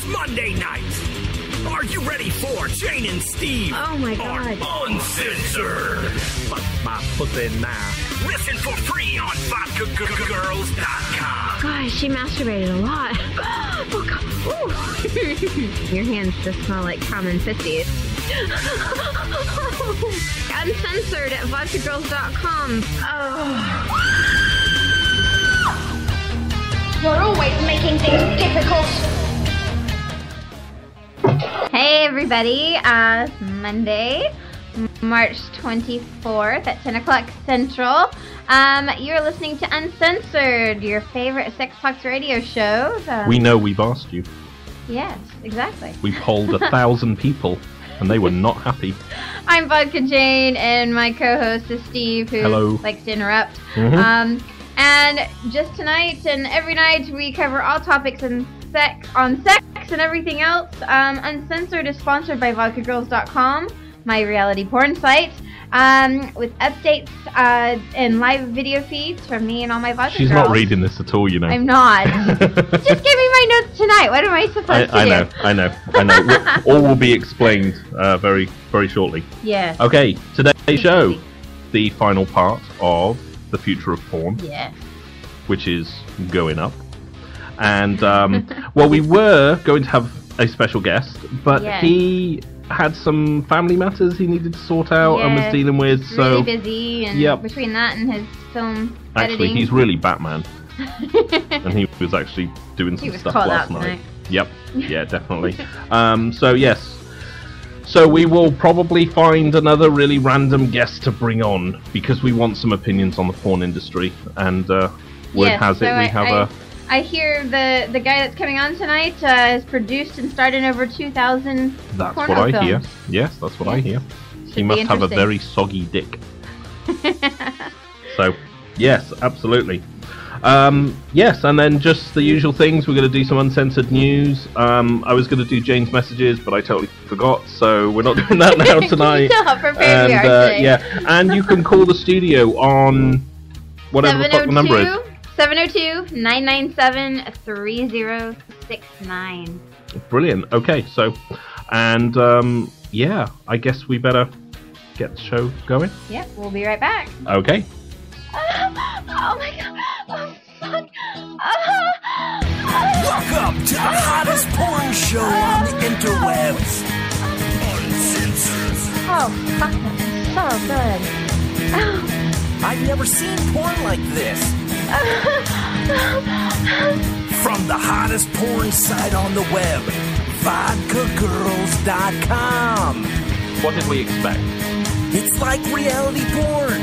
It's Monday night. Are you ready for Jane and Steve? Oh my God. Uncensored. Fuck my pussy now. Listen for free on vodkagirls.com. Gosh, she masturbated a lot. Oh God. Ooh. Your hands just smell like common pussy. Uncensored at vodkagirls.com. Oh. You're always making things difficult. Hey everybody, Monday, March 24th at 10 o'clock Central. You're listening to Uncensored, your favorite Sex Talks radio show. We know we've asked you. Yes, exactly. We polled 1,000 people, and they were not happy. I'm Vodka Jane, and my co-host is Steve, who Hello. likes to interrupt. Mm-hmm. And just tonight and every night we cover all topics on sex and everything else. Uncensored is sponsored by vodkagirls.com, my reality porn site, with updates and live video feeds from me and all my vodka She's girls. not reading this at all, you know. I'm not. Just give me my notes tonight. What am I supposed to do? I know. All will be explained very, very shortly. Yes. Okay, today's show, the final part of the future of porn, Yes. which is going up. And, well, we were going to have a special guest, but Yes. he had some family matters he needed to sort out and was Yes, dealing with, he's so... really busy, and Yep. between that and his film Actually, editing. he's really Batman, and he was actually doing some was stuff called last out night. tonight. Yep, yeah, definitely. So, yes. So we will probably find another really random guest to bring on, because we want some opinions on the porn industry, and word Yes, has it so we have I hear the guy that's coming on tonight has produced and starred in over 2,000 That's porno what I films. hear. Yes, that's what I hear. Should He be must have a interesting. very soggy dick. So, yes, absolutely. Yes, and then just the usual things. We're going to do some uncensored news. I was going to do Jane's messages, but I totally forgot, so we're not doing that now tonight. You know how prepared we are today. Yeah, and you can call the studio on whatever the fuck the number is. 702-997-3069. Brilliant. Okay, so, and yeah, I guess we better get the show going. Yep, we'll be right back. Okay. Oh my God. Oh, fuck. Welcome to the hottest porn show on the interwebs. Uncensored. Oh, fuck. That's so good. I've never seen porn like this. From the hottest porn site on the web, vodkagirls.com. What did we expect? It's like reality porn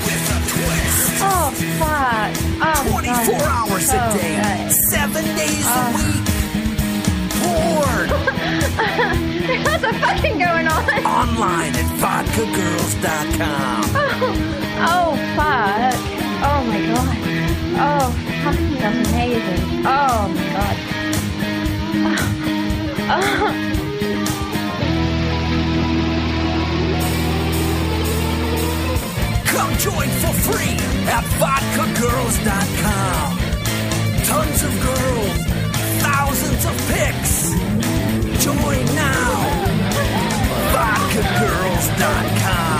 with a twist. Oh, fuck. Oh, 24 God. hours So a day, good. 7 days a week. Porn. There's lots of fucking going on. Online at vodkagirls.com. Oh, fuck. Oh, my God. Oh, fucking that's amazing. Oh, my God. Come join for free at vodkagirls.com. Tons of girls, thousands of pics. Join now. Vodkagirls.com.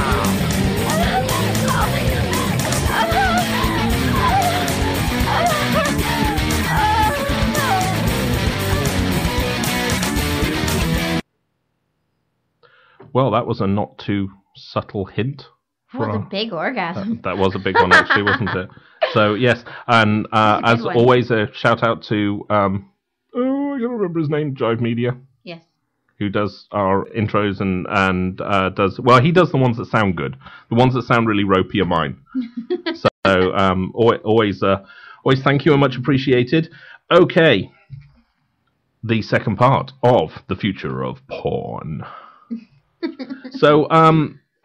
Well, that was a not too subtle hint. That was a big orgasm. That was a big one, actually, wasn't it? So, yes, and as one. always, a shout out to, I can't remember his name, Jive Media, Yes. who does our intros and does, well, he does the ones that sound good. The ones that sound really ropey are mine. So, always thank you and much appreciated. Okay, the second part of the future of porn. So,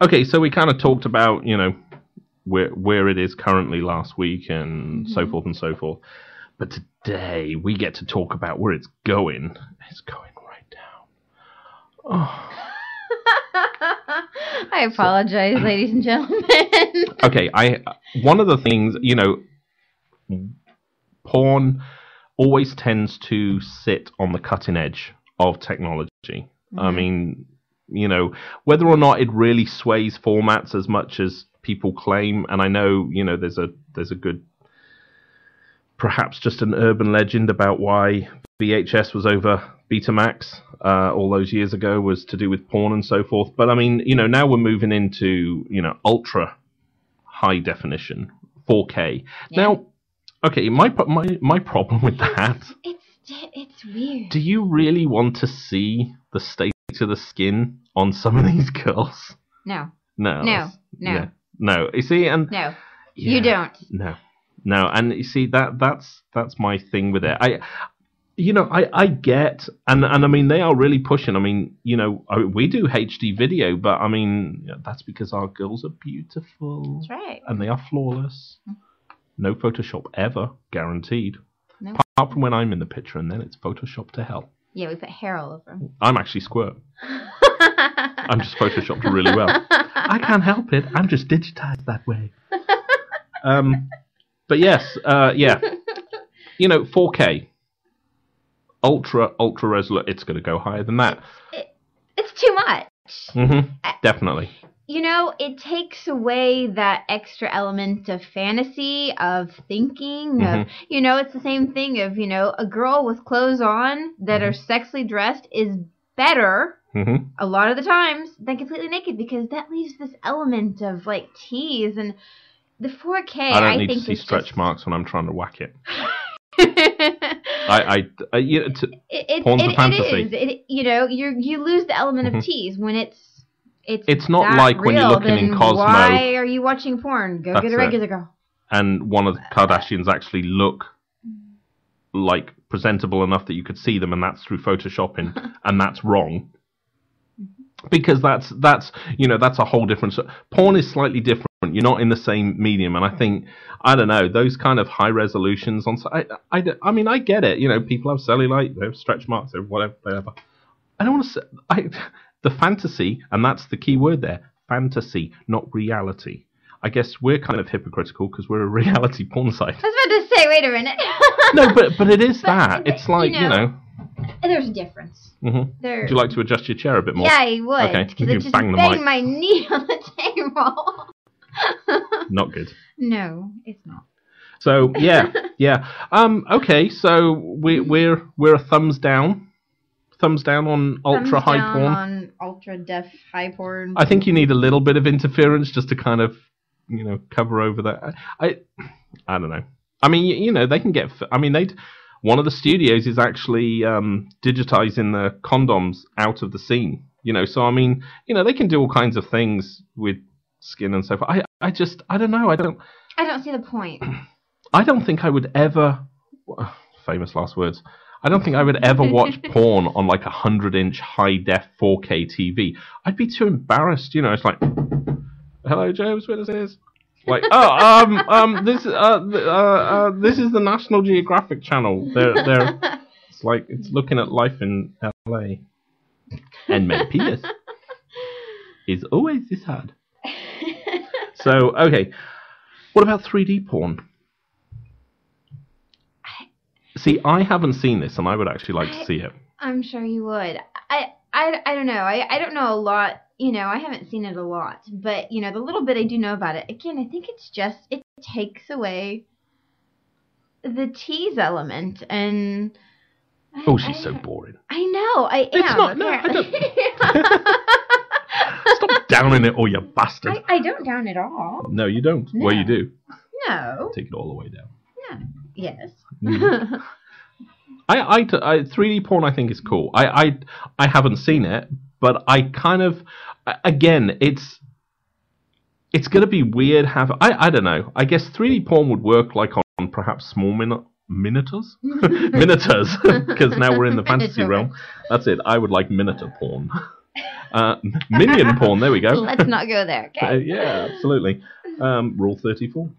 okay, so we kind of talked about, you know, where it is currently last week and so forth and so forth. But today we get to talk about where it's going. It's going right down. Oh. I apologize, ladies and gentlemen. Okay, one of the things, you know, porn always tends to sit on the cutting edge of technology. Mm-hmm. I mean, you know, whether or not it really sways formats as much as people claim, and I know, you know, there's a good, perhaps just an urban legend about why VHS was over Betamax all those years ago, was to do with porn and so forth. But I mean, you know, now we're moving into, you know, ultra high definition 4K. Yeah. Now, okay, my problem with that. It's weird. Do you really want to see the state of the skin on some of these girls? No. No. No. No. You see, and No. yeah, You don't. No, and you see that's my thing with it. I get, and I mean, they are really pushing. I mean, you know, we do HD video, but I mean, that's because our girls are beautiful. That's right. And they are flawless. No Photoshop ever, guaranteed. No. Apart from when I'm in the picture, and then it's Photoshop to hell. Yeah, we put hair all over them. I'm actually Squirt. I'm just Photoshopped really well. I can't help it. I'm just digitized that way. But yes, yeah. You know, 4K. Ultra resolute. It's going to go higher than that. It's too much. Mm-hmm. Definitely. You know, it takes away that extra element of fantasy, of thinking, of, you know, it's the same thing of, you know, a girl with clothes on that are sexily dressed is better a lot of the times than completely naked, because that leaves this element of, like, tease. And the 4K, I don't need think, to see is stretch just... marks when I'm trying to whack it. It porn's a fantasy. is. You know, you lose the element of tease when it's not that like when you're real, looking in then Cosmo. Why are you watching porn? Go That's get a regular girl. And one of the Kardashians actually look like presentable enough that you could see them, and that's through photoshopping, and that's wrong. Because that's you know, that's a whole different. Porn is slightly different. You're not in the same medium, and I think, I don't know, those kind of high resolutions on. I mean, I get it. You know, people have cellulite, they have stretch marks, they have whatever. I don't want to say the fantasy, and that's the key word there: fantasy, not reality. I guess we're kind of hypocritical because we're a reality porn site. I was about to say, wait a minute. No, but it is that. It's like, you know. There's a difference. Would you like to adjust your chair a bit more? Yeah, I would. Okay, Because you it just bang the banged mic. my knee on the table. Not good. No, it's not. So yeah. Okay, so we're a thumbs down. Thumbs down on ultra high Thumbs down porn. on ultra def high porn. I think you need a little bit of interference just to kind of, you know, cover over that. I don't know. I mean, you know, they can get. I mean, one of the studios is actually digitizing the condoms out of the scene. You know, so I mean, you know, they can do all kinds of things with skin and so forth. I don't know. I don't see the point. I don't think I would ever. Famous last words. I don't think I would ever watch porn on like 100-inch high-def 4K TV. I'd be too embarrassed. You know, it's like, hello, Jehovah's Witnesses. Like, this is the National Geographic Channel. They're it's like it's looking at life in LA. And my penis is always this hard. So, okay. What about 3D porn? See, I haven't seen this, and I would actually like to see it. I'm sure you would. I don't know. I don't know a lot. You know, I haven't seen it a lot. But, you know, the little bit I do know about it, again, I think it's just, it takes away the tease element. And... she's so boring. I know. It's not. No, I don't. Stop downing it, or you bastard. I don't down it all. No, you don't. No. Well, you do. No. Take it all the way down. Yeah. Yes. I 3D porn I think is cool. I haven't seen it, but I kind of, again, it's gonna be weird. I don't know. I guess 3D porn would work like on perhaps small miniatures, because now we're in the fantasy realm. That's it. I would like miniature porn. Minion porn. There we go. Let's not go there. Okay. Yeah, absolutely. Rule 34.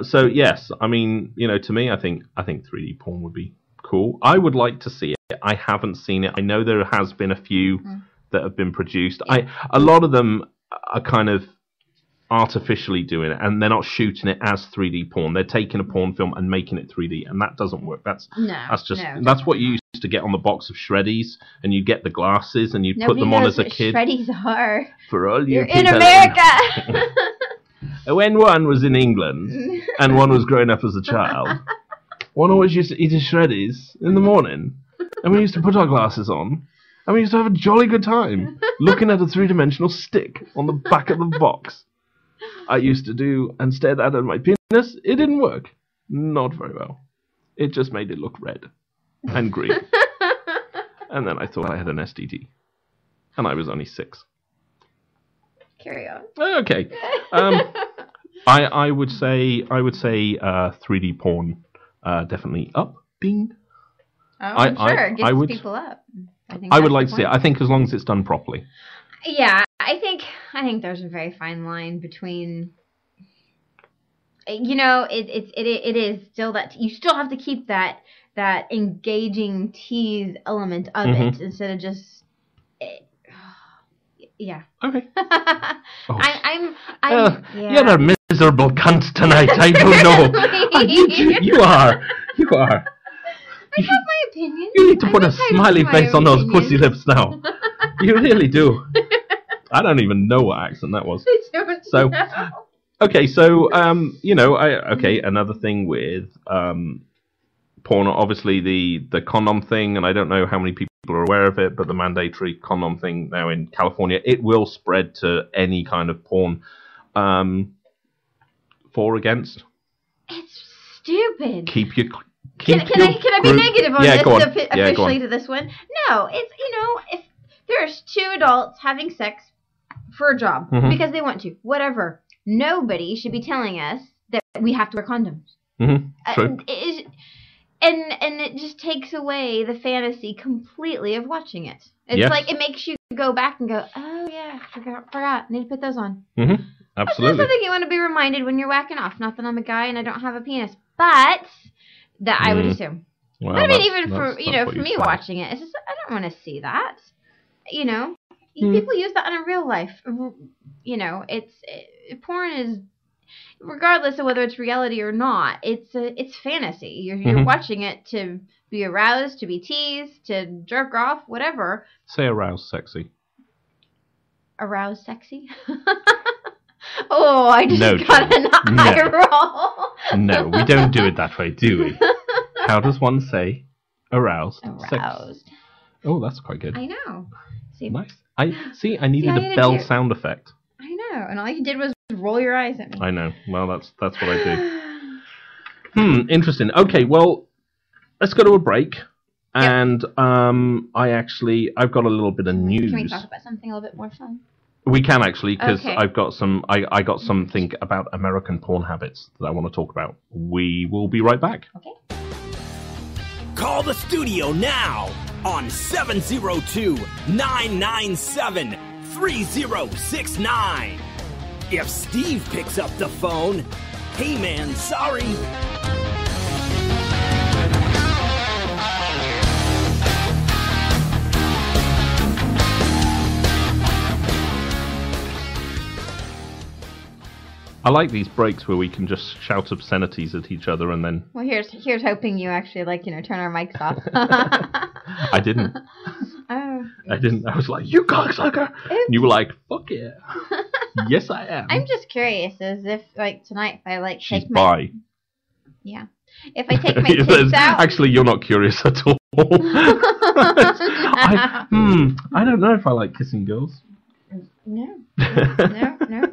So yes, I mean, you know, to me, I think 3D porn would be cool. I would like to see it. I haven't seen it. I know there has been a few that have been produced. A lot of them are kind of artificially doing it, and they're not shooting it as 3D porn. They're taking a porn film and making it 3D, and that doesn't work. That's what you used to get on the box of Shreddies, and you get the glasses and you put them on as a kid. Shreddies are. For all You're in America. When one was in England and one was growing up as a child, one always used to eat his Shreddies in the morning, and we used to put our glasses on, and we used to have a jolly good time looking at a 3-dimensional stick on the back of the box. I used to do and stared at my penis. It didn't work. Not very well. It just made it look red and green. And then I thought I had an STD. And I was only 6. Carry on. Okay. I would say 3D porn definitely up. Bing. Oh, I'm sure it gets people up. I would like to see it. I think as long as it's done properly. Yeah, I think there's a very fine line between, it is still that you still have to keep that engaging tease element of it instead of just, yeah. Okay. Oh. Yeah. You're a miserable cunt tonight. I don't know. You are. I have my opinion. You need to put a smiley face on those pussy lips now. You really do. I don't even know what accent that was. I don't know. Okay, so another thing with porn, obviously the condom thing, and I don't know how many people are aware of it, but the mandatory condom thing now in California, it will spread to any kind of porn. For or against? It's stupid. Can I be negative on this officially to this one? No, it's, if there's 2 adults having sex for a job because they want to, whatever, nobody should be telling us that we have to wear condoms. True. And it just takes away the fantasy completely of watching it. It's like it makes you go back and go, oh yeah, forgot, need to put those on. Absolutely. That's not something you want to be reminded when you're whacking off. Not that I'm a guy and I don't have a penis, but that I would assume. Well, but I mean, even for me watching it, it's just I don't want to see that. People use that in real life. Porn is, regardless of whether it's reality or not, it's fantasy. You're watching it to be aroused, to be teased, to jerk off, whatever. Say aroused sexy. Aroused sexy? Oh, I just got an eye roll. No, we don't do it that way, do we? How does one say aroused? Aroused. Oh, that's quite good. I know. See, nice. I needed a bell sound effect. I know, and all you did was roll your eyes at me. I know. Well, that's what I do. Interesting. Okay, well, let's go to a break. Yep. And I've got a little bit of news. Can we talk about something a little bit more fun? We can actually, because I've got I got something about American porn habits that I want to talk about. We will be right back. Okay. Call the studio now on 702-997-3069. If Steve picks up the phone, hey man, sorry. I like these breaks where we can just shout obscenities at each other and then... Well, here's hoping you actually, turn our mics off. I didn't. Oh. I didn't. I was like, you cocksucker! And you were like, fuck yeah. Yes, I am. I'm just curious, as if, tonight, if I, She's take my... bi. Yeah. If I take my tits out... Actually, you're not curious at all. I don't know if I like kissing girls. No,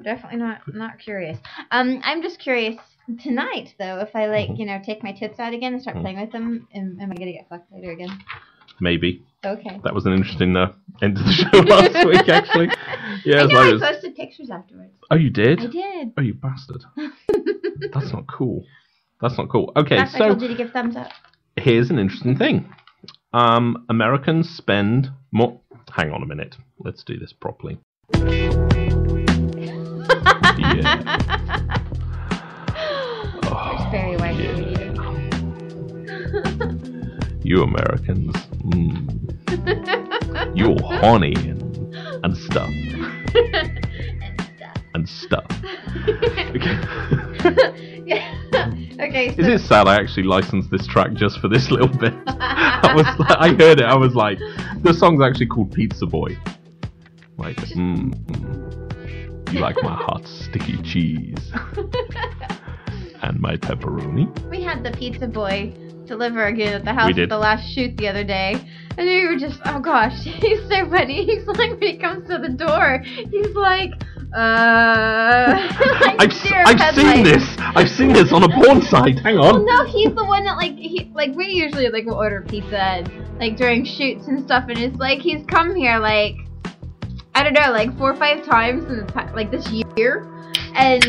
definitely not curious. I'm just curious tonight, though, if I take my tits out again and start playing with them, am I gonna get fucked later again? Maybe. Okay. That was an interesting end to the show last week, actually. Yeah, I posted pictures afterwards. Oh, you did? I did. Oh, you bastard. That's not cool. Okay, I told you to give thumbs up. Here's an interesting thing. Americans spend more... Hang on a minute. Let's do this properly. Yeah. It's very white. Yeah. You Americans. You're horny and stuff. And stuff. Okay, so... Is it sad I actually licensed this track just for this little bit? I heard it, I was like, the song's actually called Pizza Boy. Like, you like my hot sticky cheese and my pepperoni? We had the Pizza Boy deliver again at the house We did. at the last shoot the other day. And we were just, oh gosh, he's so funny. He's like, when he comes to the door, he's like, like, I've seen this. I've seen this on a porn site. Hang on. Well, no, he's the one that we usually will order pizza and, like during shoots and stuff, and it's like he's come here like I don't know, like 4 or 5 times in like this year, and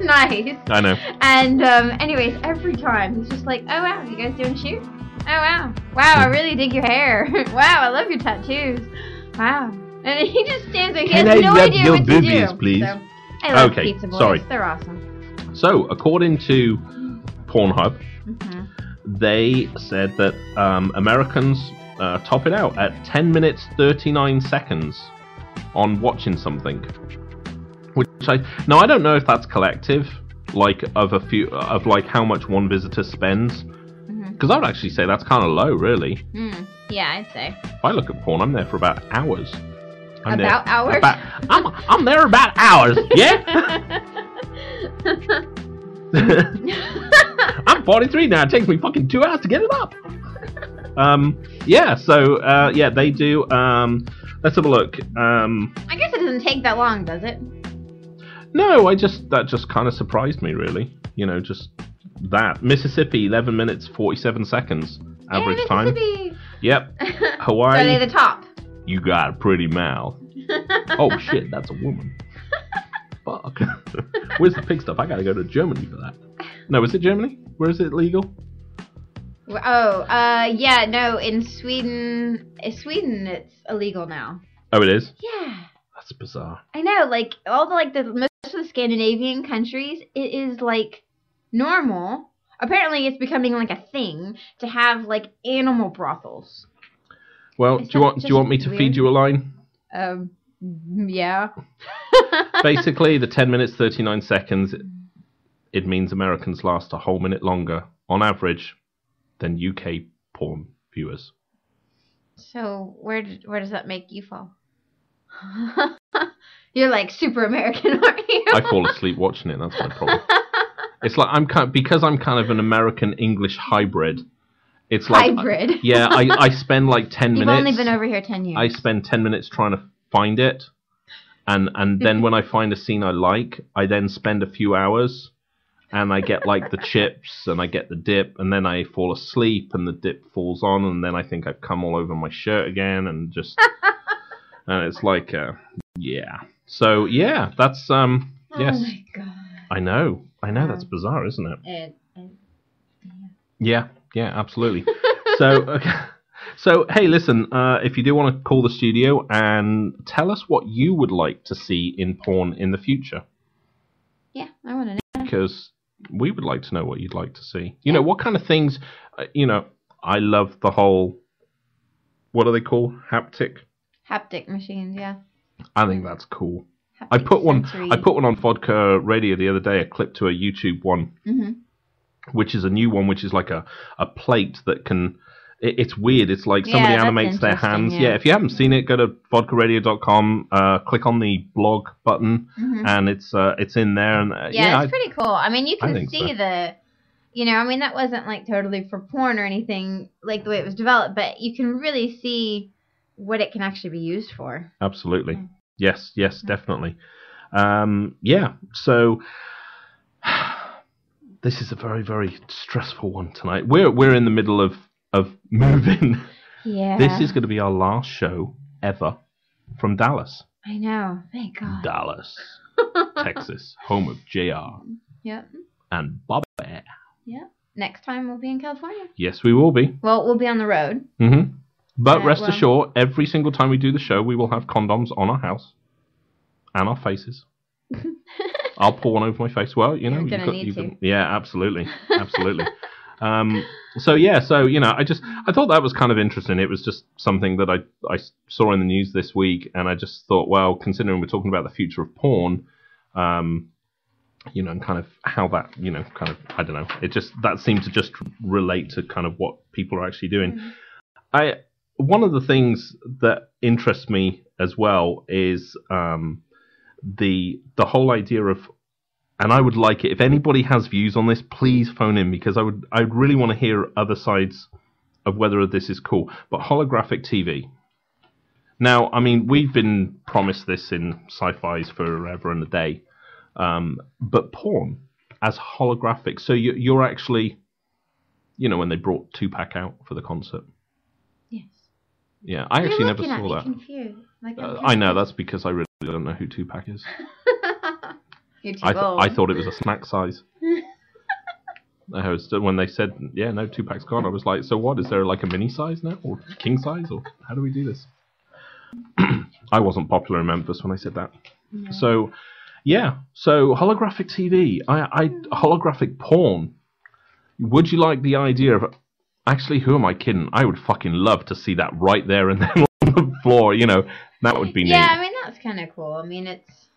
nice. I know. And anyways, every time he's just like, oh wow, you guys doing a shoot? Oh wow, I really dig your hair. Wow, I love your tattoos. Wow. And he just stands there. He has no idea what to do. Please? So, I love Okay, Pizza Boys. sorry. They're awesome. So, according to Pornhub, they said that Americans top it out at 10 minutes 39 seconds on watching something. Which I don't know if that's collective, like of like how much one visitor spends. Because I would actually say that's kind of low, really. Yeah, I'd say. If I look at porn, I'm there for about hours. I'm there about hours. Yeah. I'm 43 now. It takes me fucking 2 hours to get it up. Yeah. So yeah, they do. Let's have a look. I guess it doesn't take that long, does it? No, that just kind of surprised me, really. You know, just that. Mississippi, 11 minutes 47 seconds average time. Yep. Hawaii. So they're the top. You got a pretty mouth. Oh shit, that's a woman. Fuck. Where's the pig stuff? I gotta go to Germany for that. No, is it Germany? Where is it legal? Oh, yeah, no, in Sweden it's illegal now. Oh, it is? Yeah. That's bizarre. I know, like, all the, like, most of the Scandinavian countries, it is, like, normal. Apparently it's becoming, like, a thing to have, like, animal brothels. Well, do you want me to feed you a line? Yeah. Basically, the 10 minutes 39 seconds, it means Americans last a whole minute longer, on average, than UK porn viewers. So where does that make you fall? You're like super American, aren't you? I fall asleep watching it. That's my problem. It's like I'm kind of an American English hybrid. It's like hybrid. Yeah, I spend like 10 minutes. You've only been over here 10 years. I spend 10 minutes trying to find it, and then when I find a scene I like, I then spend a few hours, and I get like the chips and I get the dip, and then I fall asleep and the dip falls on, and then I think I've come all over my shirt again, and just and it's like yeah. So yeah, that's yes. Oh my god. I know, that's bizarre, isn't it? Yeah, absolutely. So hey, listen, if you do want to call the studio and tell us what you would like to see in porn in the future. Yeah, I want to know. Because we would like to know what you'd like to see. You know, what kind of things, I love the whole, what are they called? Haptic machines, yeah. I think that's cool. I put one on Vodka Radio the other day, a clip to a YouTube one, which is a new one, which is like a plate that can. It's weird. It's like somebody animates their hands. Yeah, if you haven't seen it, go to vodkaradio.com, click on the blog button, and it's in there. And it's pretty cool. I mean, you can see that wasn't like totally for porn or anything like the way it was developed, but you can really see what it can actually be used for. Absolutely. Yes, definitely. So this is a very, very stressful one tonight. We're in the middle of moving. Yeah. This is going to be our last show ever from Dallas. I know. Thank God. Dallas, Texas, home of JR. Yep. And Bobby. Yep. Next time we'll be in California. Yes, we will be. Well, we'll be on the road. But rest assured, every single time we do the show, we will have condoms on our house and our faces. I'll pour one over my face. Well, You're gonna need to. Yeah, absolutely. So I thought that was kind of interesting. It was just something that I saw in the news this week, and I just thought, well, considering we're talking about the future of porn, and kind of how that, kind of, I don't know. It just, that seemed to just relate to kind of what people are actually doing. One of the things that interests me as well is the whole idea of, and I would like it, if anybody has views on this, please phone in, because I'd really want to hear other sides of whether this is cool. But holographic TV. Now, I mean, we've been promised this in sci-fis forever and a day, but porn as holographic. So you're actually, when they brought Tupac out for the concert. Yes. Yeah, I actually never saw that. Confused. I know, that's because I really don't know who Tupac is. You're too old. I thought it was a snack size. When they said, yeah, no, Tupac's gone, I was like, so what? Is there like a mini size now? Or king size? Or how do we do this? I wasn't popular in Memphis when I said that. No. So, yeah. So, holographic TV. Holographic porn. Would you like the idea of... Actually, who am I kidding? I would fucking love to see that right there and then on the floor, That would be neat. Yeah, I mean, that's kind of cool. I mean, it's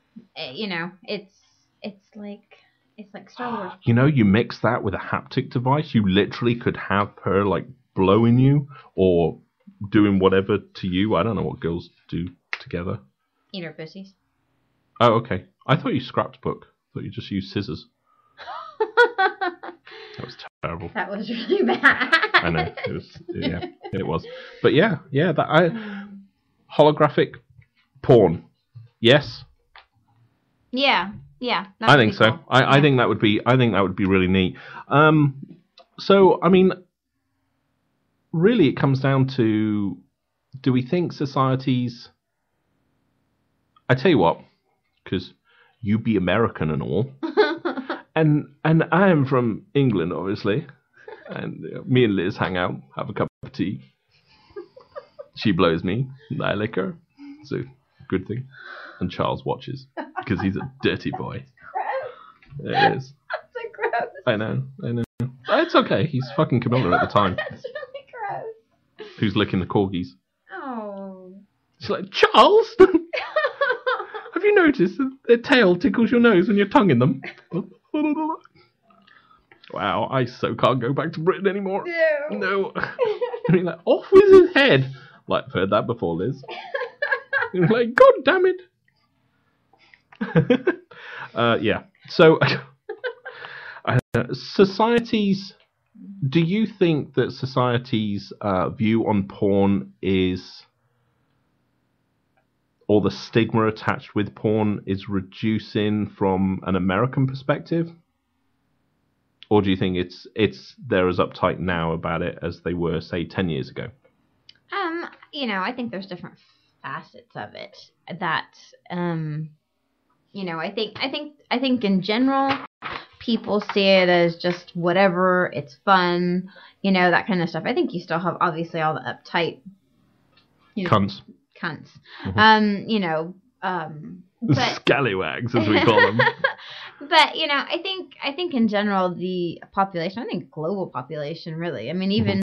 like Star Wars. You mix that with a haptic device, you literally could have her, like, blowing you or doing whatever to you. I don't know what girls do together. Eat her pussies. Oh, okay. I thought you scrapped book. I thought you just used scissors. That was terrible. That was really bad. I know. It was. Yeah, it was. But yeah. Holographic porn. Yes. Yeah. I think so. Cool. I think that would be. I think that would be really neat. So I mean, really, it comes down to: do we think societies? I tell you what, because you be American and all. And I am from England, obviously, and me and Liz hang out, have a cup of tea. She blows me, and I lick her. It's a good thing. And Charles watches, because he's a dirty boy. Gross. It is. That's so gross. I know. It's okay, he's fucking Camilla at the time. That's really gross. Who's licking the corgis. Oh. She's like, Charles! Have you noticed that their tail tickles your nose when you're tonguing them? Wow, I so can't go back to Britain anymore. No. I mean, like, off with his head. Like, I've heard that before, Liz. Like, God damn it. Yeah. So, societies. Do you think that society's view on porn is, or the stigma attached with porn is reducing from an American perspective? Or do you think they're as uptight now about it as they were, say, 10 years ago? I think there's different facets of it that, I think in general, people see it as just whatever, it's fun, that kind of stuff. I think you still have, obviously, all the uptight, Cunts. Mm-hmm. But scallywags, as we call them. But I think in general the population, I think global population, really. I mean, even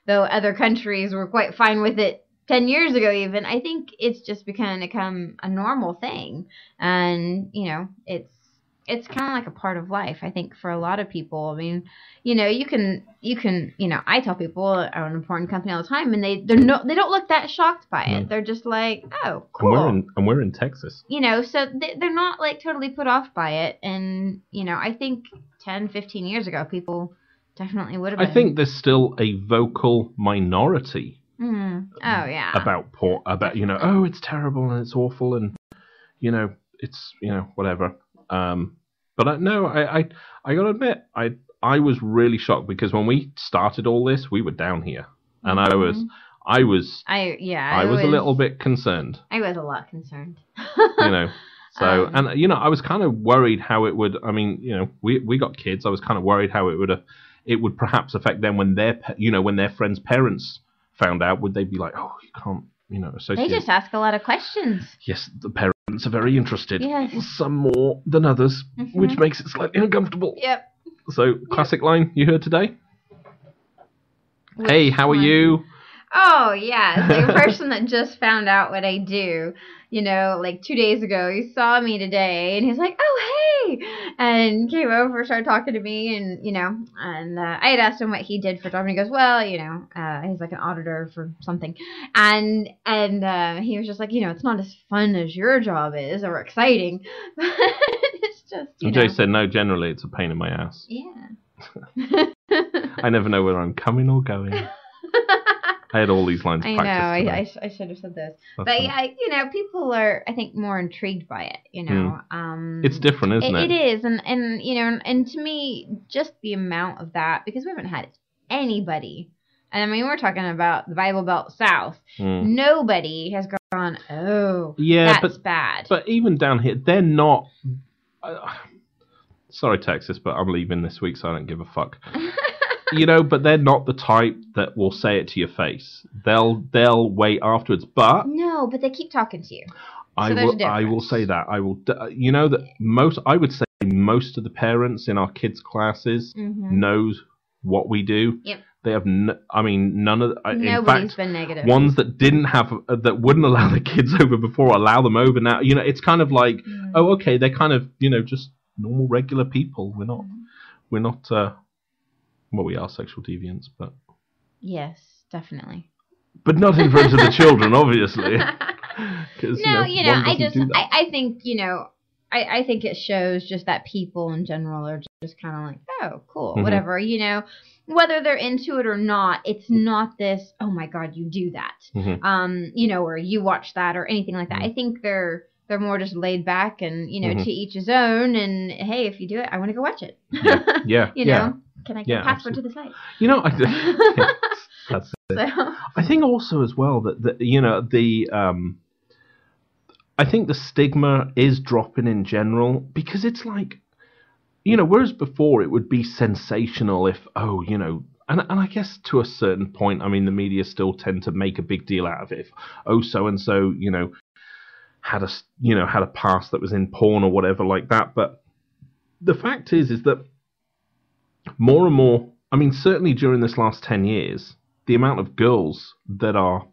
though other countries were quite fine with it 10 years ago, even, I think it's just become a normal thing, and it's kind of like a part of life, I think, for a lot of people. I mean, you can, I tell people I own a porn company all the time, and they don't look that shocked by it. They're just like, oh, cool. And we're in Texas. So they're not like totally put off by it. And, I think 10, 15 years ago, people definitely would have been. I think there's still a vocal minority. Oh, yeah. About porn, oh, it's terrible and it's awful and, it's, whatever. But I gotta admit, I was really shocked, because when we started all this, we were down here, and I was a little bit concerned. I was a lot concerned. So and I was kind of worried how it would. I mean, we got kids. I was kind of worried how it would perhaps affect them when their friends' parents found out. Would they be like, oh, you can't, associate? They just ask a lot of questions. Yes, the parents are very interested. Yes. Some more than others, which makes it slightly uncomfortable. Yep. So, classic line you heard today? Hey, how are you? Oh, yeah. It's like a person that just found out what I do, you know, like 2 days ago. He saw me today, and he's like, oh, hey! And came over, started talking to me, and, you know, and I had asked him what he did for a job, and he goes, well, you know, he's like an auditor for something. And he was just like, you know, it's not as fun as your job is, or exciting, but it's just, you know. Jay said, no, generally it's a pain in my ass. Yeah. I never know whether I'm coming or going. I had all these lines I practiced know, today. I should have said those. That's But fine. yeah, you know, people are, I think, more intrigued by it, you know. It's different, isn't it? It is, and you know, and to me, just the amount of that, because we haven't had anybody, and I mean, we're talking about the Bible Belt South, nobody has gone, oh, yeah, that's bad. But even down here, they're not... sorry, Texas, but I'm leaving this week, so I don't give a fuck. You know, but they're not the type that will say it to your face. They'll wait afterwards. But no, but they keep talking to you. I So will say that you know that I would say most of the parents in our kids' classes knows what we do. Yep. They have none of. Nobody's in fact, been negative. Ones that didn't have that wouldn't allow the kids over before allow them over now. You know, it's kind of like, oh, okay, they're kind of, you know, just normal regular people. We're not. Well, we are sexual deviants, but... Yes, definitely. But not in front of the children, obviously. No, you know, I think, you know, I think it shows just that people in general are just kind of like, oh, cool, whatever, you know. Whether they're into it or not, it's not this, oh my God, you do that. You know, or you watch that or anything like that. I think they're more just laid back and, you know, to each his own. And, hey, if you do it, I want to go watch it. Yeah. You know? Can I get a password to the site? You know, that's it. So. I think also as well that you know, I think the stigma is dropping in general, because it's like, you know, whereas before it would be sensational if, oh, you know, and I guess to a certain point, I mean, the media still tend to make a big deal out of it. If, oh, so and so, you know, had a past that was in porn or whatever like that. But the fact is that more and more, I mean, certainly during this last 10 years, the amount of girls that are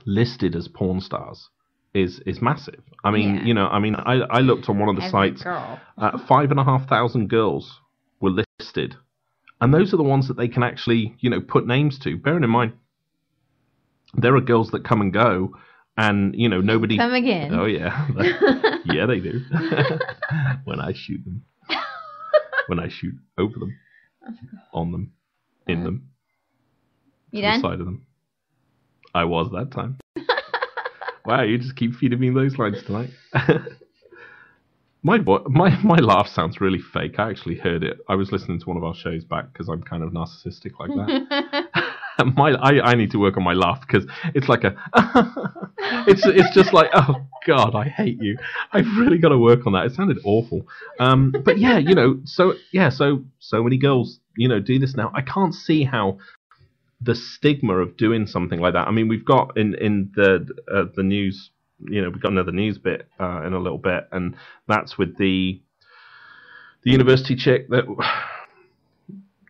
listed as porn stars is massive. I mean, you know, I mean, I looked on one of the sites, 5,500 girls were listed. And those are the ones that they can actually, you know, put names to. Bearing in mind, there are girls that come and go, and, you know, nobody... Come again. Oh, yeah. Yeah, they do. When I shoot them. When I shoot over them, on them, in them, you to done? the side of them. I was that time. Wow, you just keep feeding me those lines tonight. My laugh sounds really fake. I actually heard it. I was listening to one of our shows back because I'm kind of narcissistic like that. I need to work on my laugh because it's like a it's just like, oh God, I hate you. I've really got to work on that. It sounded awful. But yeah, you know, so many girls, you know, do this now. I can't see how the stigma of doing something like that. I mean, we've got in the news, you know, we've got another news bit in a little bit, and that's with the university chick that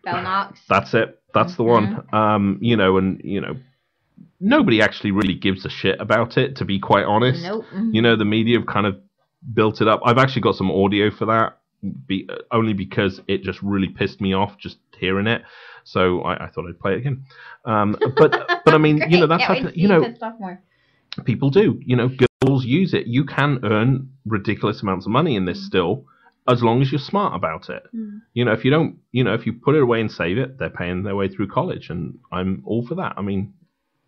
Bell Knox. That's it. That's the one. You know, and you know, nobody actually really gives a shit about it, to be quite honest. Nope. You know, the media have kind of built it up. I've actually got some audio for that, only because it just really pissed me off just hearing it. So I thought I'd play it again. But I mean, you know, that's how, you know, people do. You know, girls use it. You can earn ridiculous amounts of money in this still, as long as you're smart about it. You know, if you don't, you know, if you put it away and save it, they're paying their way through college, and I'm all for that. I mean,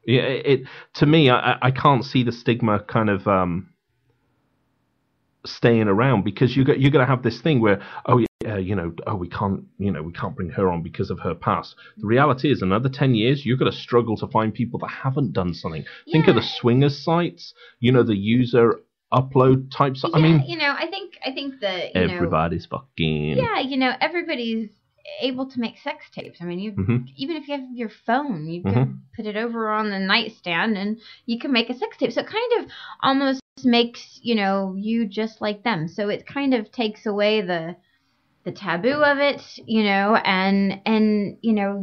yeah, it to me, I can't see the stigma kind of staying around, because you're going to have this thing where, oh yeah, you know, oh we can't bring her on because of her past. The reality is, another 10 years, you're going to struggle to find people that haven't done something. Yeah. Think of the swingers sites, you know, the user upload types. Yeah, I mean, you know, I think that everybody's fucking. Yeah, you know, everybody's able to make sex tapes. I mean, even if you have your phone, you can put it over on the nightstand and you can make a sex tape. So it kind of almost makes, you know, you just like them. So it kind of takes away the taboo of it, you know, and you know,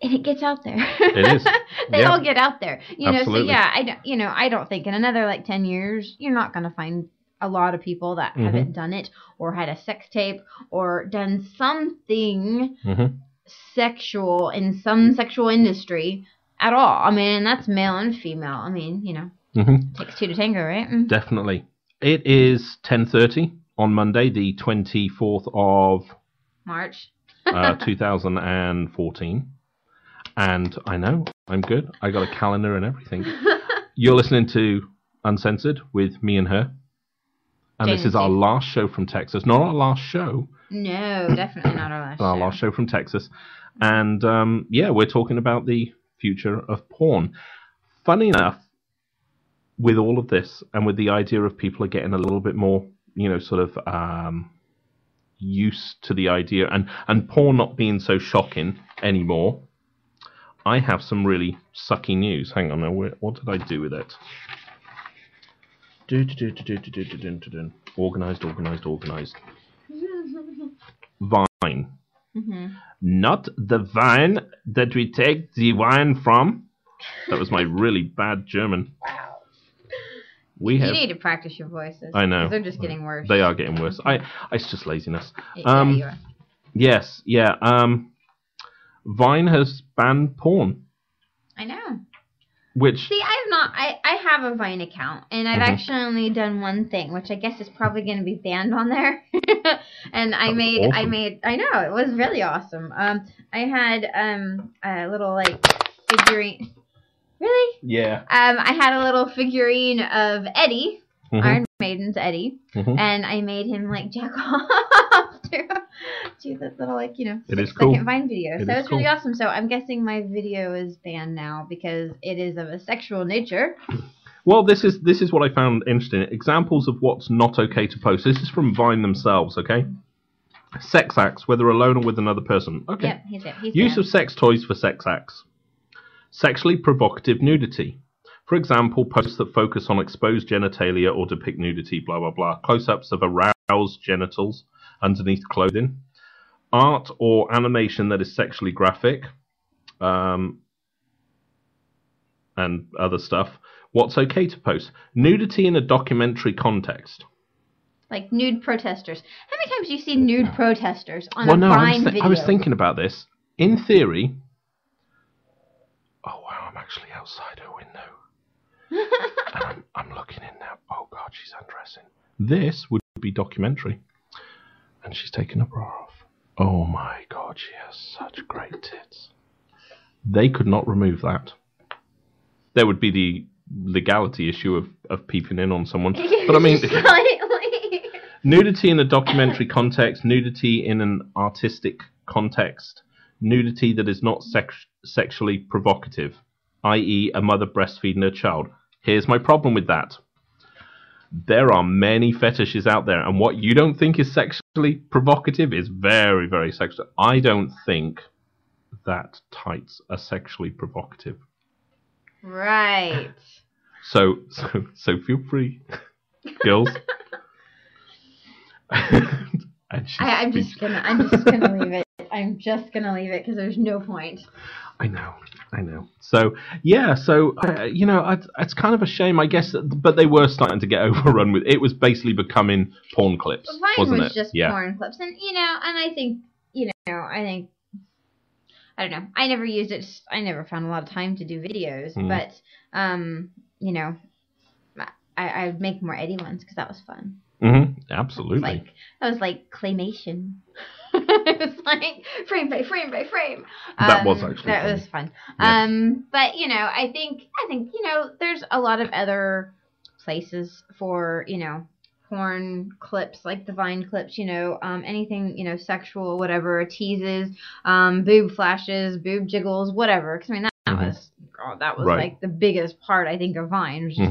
And it gets out there. It is. They all get out there. Absolutely. So yeah, I don't think in another like 10 years, you're not going to find a lot of people that haven't done it or had a sex tape or done something sexual in some sexual industry at all. I mean, that's male and female. I mean, it takes two to tango, right? Definitely. It is 10:30 on Monday, the 24th of March. 2014. And I know, I'm good. I got a calendar and everything. You're listening to Uncensored with me and her. And this is our last show from Texas. Not our last show. No, definitely not our last show. Our last show from Texas. And, we're talking about the future of porn. Funny enough, with all of this, and with the idea of people are getting a little bit more, used to the idea, and porn not being so shocking anymore, I have some really sucky news. Hang on, what did I do with it? Organised. Vine. Not the vine that we take the wine from. That was my really bad German. Wow. You need to practice your voices. I know. They're just getting worse. They are getting worse. It's just laziness. Yeah, you are. Yes, yeah. Vine has banned porn. I know. Which? See, I have a Vine account, and I've actually only done one thing, which I guess is probably going to be banned on there. And I know, it was really awesome. I had a little figurine. Really? Yeah. I had a little figurine of Eddie, Iron Maiden's Eddie, and I made him jack off to this little 6-second Vine video. So it's really awesome. So I'm guessing my video is banned now because it is of a sexual nature. Well, this is what I found interesting. Examples of what's not okay to post. This is from Vine themselves. Okay. Sex acts, whether alone or with another person. Okay. Yep, he's Use there. of sex toys for sex acts. Sexually provocative nudity. For example, posts that focus on exposed genitalia or depict nudity, blah, blah, blah. Close-ups of aroused genitals underneath clothing. Art or animation that is sexually graphic. And other stuff. What's okay to post? Nudity in a documentary context. Like nude protesters. How many times do you see nude protesters on a Vine video? I was thinking about this. In theory... Oh, wow, I'm actually outside her window. And I'm looking in now. Oh, God, she's undressing. This would be documentary. And she's taking her bra off. Oh, my God, she has such great tits. They could not remove that. There would be the legality issue of peeping in on someone. But I mean... Nudity in a documentary context, nudity in an artistic context, nudity that is not sexually provocative, i.e. a mother breastfeeding her child. Here's my problem with that. There are many fetishes out there, and what you don't think is sexually provocative is very, very sexual. I don't think that tights are sexually provocative. Right. So feel free, girls. I'm just gonna leave it. I'm just gonna leave it because there's no point. I know. So yeah, it's kind of a shame, I guess. But they were starting to get overrun with. It was basically becoming porn clips, Vine was it? just porn clips, and I think, I don't know. I never used it. I never found a lot of time to do videos, but I would make more Eddie ones because that was fun. Absolutely. That was like claymation. It was like frame by frame by frame. That was actually that was fun. Yes. But I think there's a lot of other places for porn clips, like the Vine clips. Anything sexual, whatever, teases, boob flashes, boob jiggles, whatever. Because that was right. like the biggest part, I think, of Vine, was just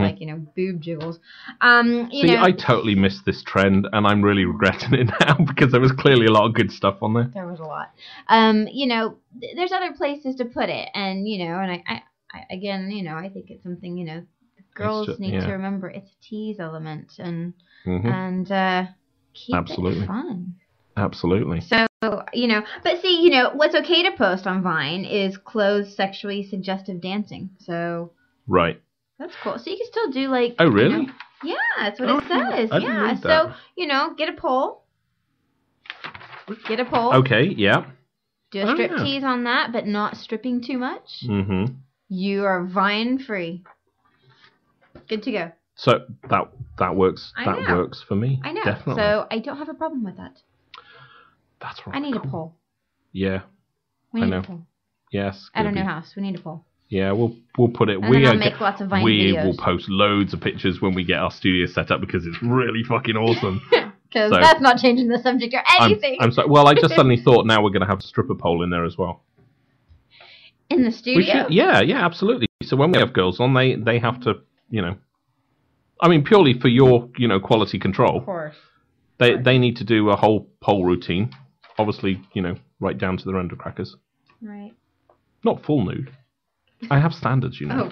boob jiggles. I totally missed this trend, and I'm really regretting it now because there was clearly a lot of good stuff on there. There was a lot. There's other places to put it, and I think it's something girls need to remember. It's a tease element, and keep it fun. Absolutely. So but see, what's okay to post on Vine is clothes sexually suggestive dancing. So Right. that's cool. So you can still do like. Oh, really? Yeah, that's what it says. I didn't read So that. get a poll. Get a poll. Okay. Yeah. Do a striptease on that, but not stripping too much. Mm-hmm. You are Vine free. Good to go. So that works. I That know. works for me. I know. Definitely. So I don't have a problem with that. That's right. I need a poll. Yeah. We I need know. a poll. Yes. At our new house, we need a poll. Yeah, we'll put it. And then I'll make lots of Vine videos. will post loads of pictures when we get our studio set up because it's really fucking awesome. Because that's not changing the subject or anything. I'm sorry. Well, I just suddenly thought now we're going to have a stripper pole in there as well. In the studio? We should, yeah, absolutely. So when we have girls on, they have to, I mean, purely for your, quality control. Of course. They need to do a whole pole routine. Obviously, right down to their undercrackers. Right. Not full nude. I have standards, Oh,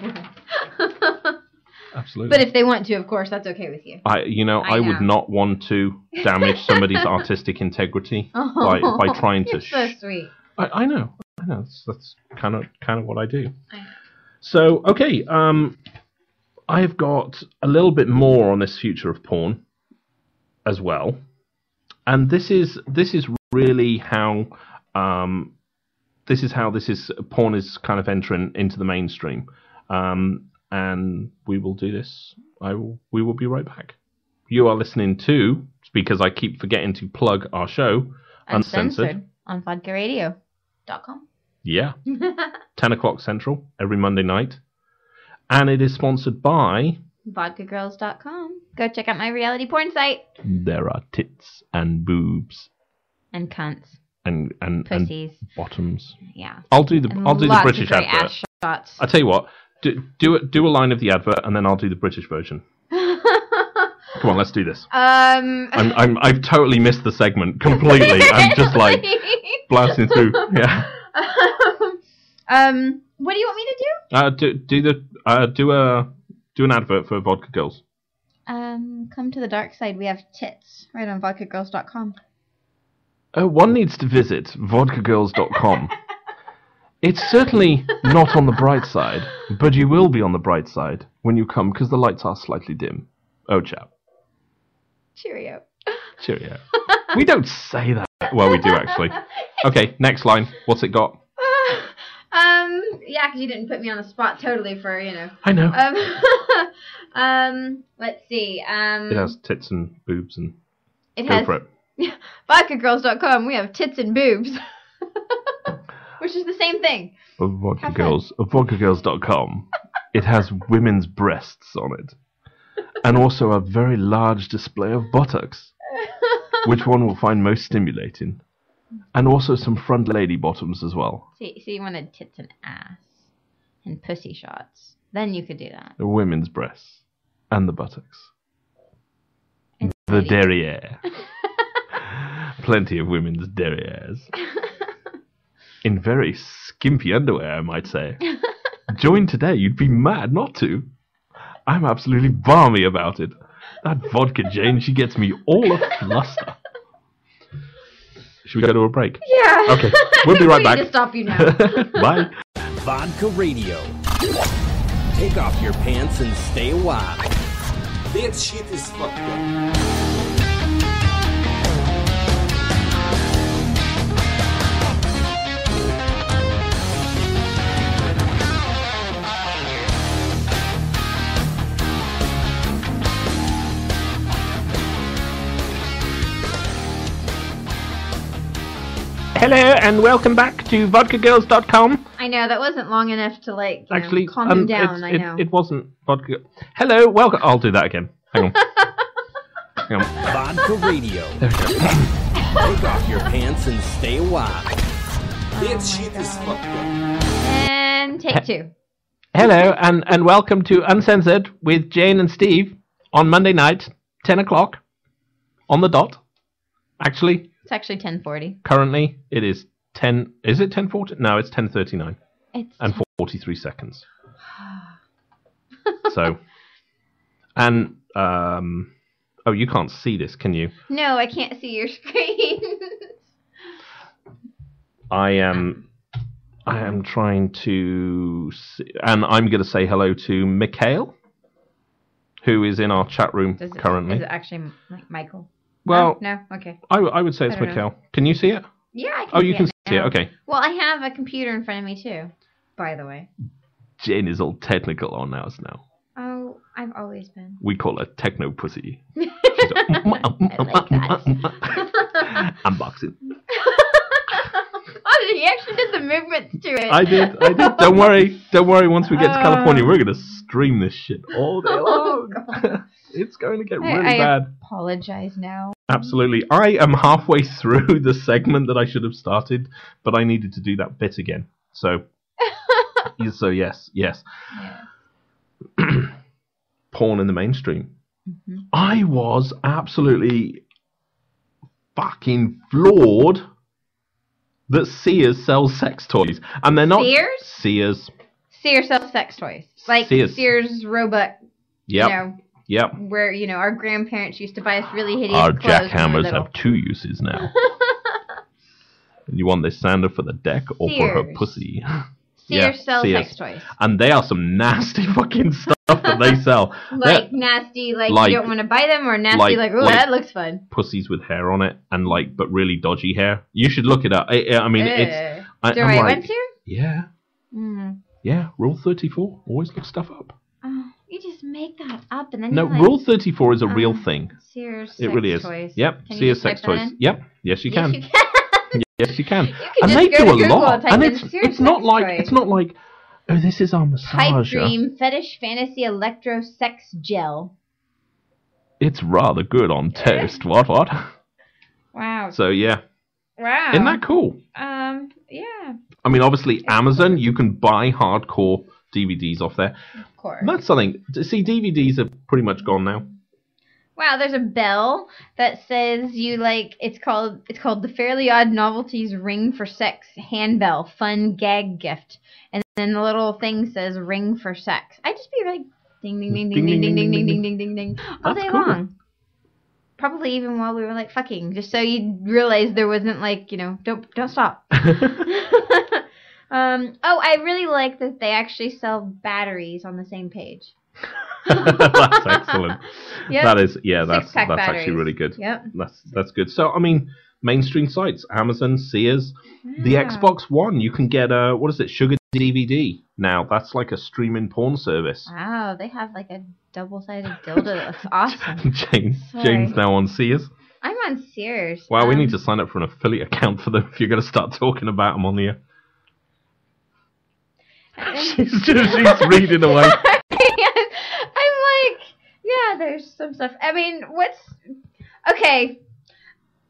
Absolutely. But if they want to, of course, that's okay with you. I would not want to damage somebody's artistic integrity by trying to. So sweet. I know. That's kind of what I do. I know. So okay, I've got a little bit more on this future of porn as well, and this is really how porn is kind of entering into the mainstream. And we will do this. We will be right back. You are listening to, because I keep forgetting to plug our show, Uncensored on vodkaradio.com. Yeah. 10 o'clock Central every Monday night. And it is sponsored by vodkagirls.com. Go check out my reality porn site. There are tits and boobs. And cunts. And pussies. And bottoms. Yeah. I'll do the British advert. Ass shots. I tell you what. Do a line of the advert, and then I'll do the British version. Come on, let's do this. I've totally missed the segment completely. I'm just like blasting through. Yeah. What do you want me to do? Do an advert for Vodka Girls. Come to the dark side. We have tits right on vodkagirls.com. One needs to visit vodkagirls.com. It's certainly not on the bright side, but you will be on the bright side when you come because the lights are slightly dim. Oh, chap. Cheerio. We don't say that. Well, we do actually. Okay, next line. What's it got? Yeah, because you didn't put me on the spot totally for, I know. Let's see. It has tits and boobs and. Go for it. Vodkagirls.com. We have tits and boobs. Which is the same thing. Vodkagirls.com. It has women's breasts on it. And also a very large display of buttocks. Which one will find most stimulating? And also some front lady bottoms as well. So you wanted tits and ass. And pussy shots. Then you could do that. The women's breasts. And the buttocks. And the derriere. Plenty of women's derrieres. In very skimpy underwear, I might say. Join today, you'd be mad not to. I'm absolutely balmy about it. That vodka Jane, she gets me all afluster. Should we go to a break? Yeah. Okay, we'll be right back. We need to stop you now. Bye. Vodka Radio. Take off your pants and stay a while. That shit is fucked up. Hello and welcome back to vodkagirls.com. I know, that wasn't long enough to Actually, calm him down, I know. It wasn't vodka. Hello, welcome. I'll do that again. Hang on. Hang on. Vodka Radio. There we go. Take off your pants and stay a while. That shit is fucked up. And take two. Hello and welcome to Uncensored with Jane and Steve on Monday night, 10 o'clock on the dot. Actually, It's actually 10:40. Currently, it is 10. Is it 10:40? No, it's 10:39. It's and 43 seconds. So, and oh, you can't see this, can you? No, I can't see your screen. I am trying to see, and I'm going to say hello to Mikhail, who is in our chat room currently. Is it actually Michael? Well, no? Okay. I would say it's Mikhail. Can you see it? Yeah, I can see it. Oh, you can see it, okay. Well, I have a computer in front of me, too, by the way. Jane is all technical on ours now. Oh, I've always been. We call her techno pussy. I like that. Unboxing. Oh, you actually did the movements to it. I did. Don't worry. Once we get to California, we're gonna stream this shit all day long. God. It's going to get really bad. I apologize now. Absolutely. I am halfway through the segment that I should have started, but I needed to do that bit again. So yes. Porn in the mainstream. Mm-hmm. I was absolutely fucking floored that Sears sells sex toys. And they're not... Sears? Sears sells sex toys. Like Sears Roebuck, Yep. Where, our grandparents used to buy us really hideous Our clothes. Our jackhammers have 2 uses now. You want this sander for the deck or for her pussy? Sears sells sex toys. And they are some nasty fucking stuff that they sell. Nasty, you don't want to buy them, or nasty, that looks fun. Pussies with hair on it, and but really dodgy hair. You should look it up. I mean, it's... Do I went to? Yeah. Mm. Yeah, Rule 34. Always look stuff up. Oh, you just make that up, and then Rule 34 is a real thing. Sears it really is. Toys. Yep, Sears sex toys. Yep, yes you can. Yes, you can. And they do a lot. And it's not like, oh, this is our massager. Pipe dream, fetish, fantasy, electro, sex gel. It's rather good on toast. What? Wow. So, yeah. Wow. Isn't that cool? Yeah. I mean, obviously, Amazon, you can buy hardcore DVDs off there. Of course. And that's something. See, DVDs are pretty much gone now. Wow, there's a bell that says it's called the Fairly Odd Novelties Ring for Sex handbell fun gag gift, and then the little thing says ring for sex. I just be like ding ding ding ding ding ding ding ding ding ding ding ding all day long. Probably even while we were fucking, just so you realize there wasn't don't stop. I really like that they actually sell batteries on the same page. That's excellent. Yep. That is, that's actually really good. Yep. That's good. So, I mean, mainstream sites, Amazon, Sears, the Xbox One, you can get Sugar DVD now. That's like a streaming porn service. Wow, they have a double-sided dildo. That's awesome. Jane's now on Sears. I'm on Sears. Wow, we need to sign up for an affiliate account for them if you're going to start talking about them on the air. She's reading away. There's some stuff. I mean, okay,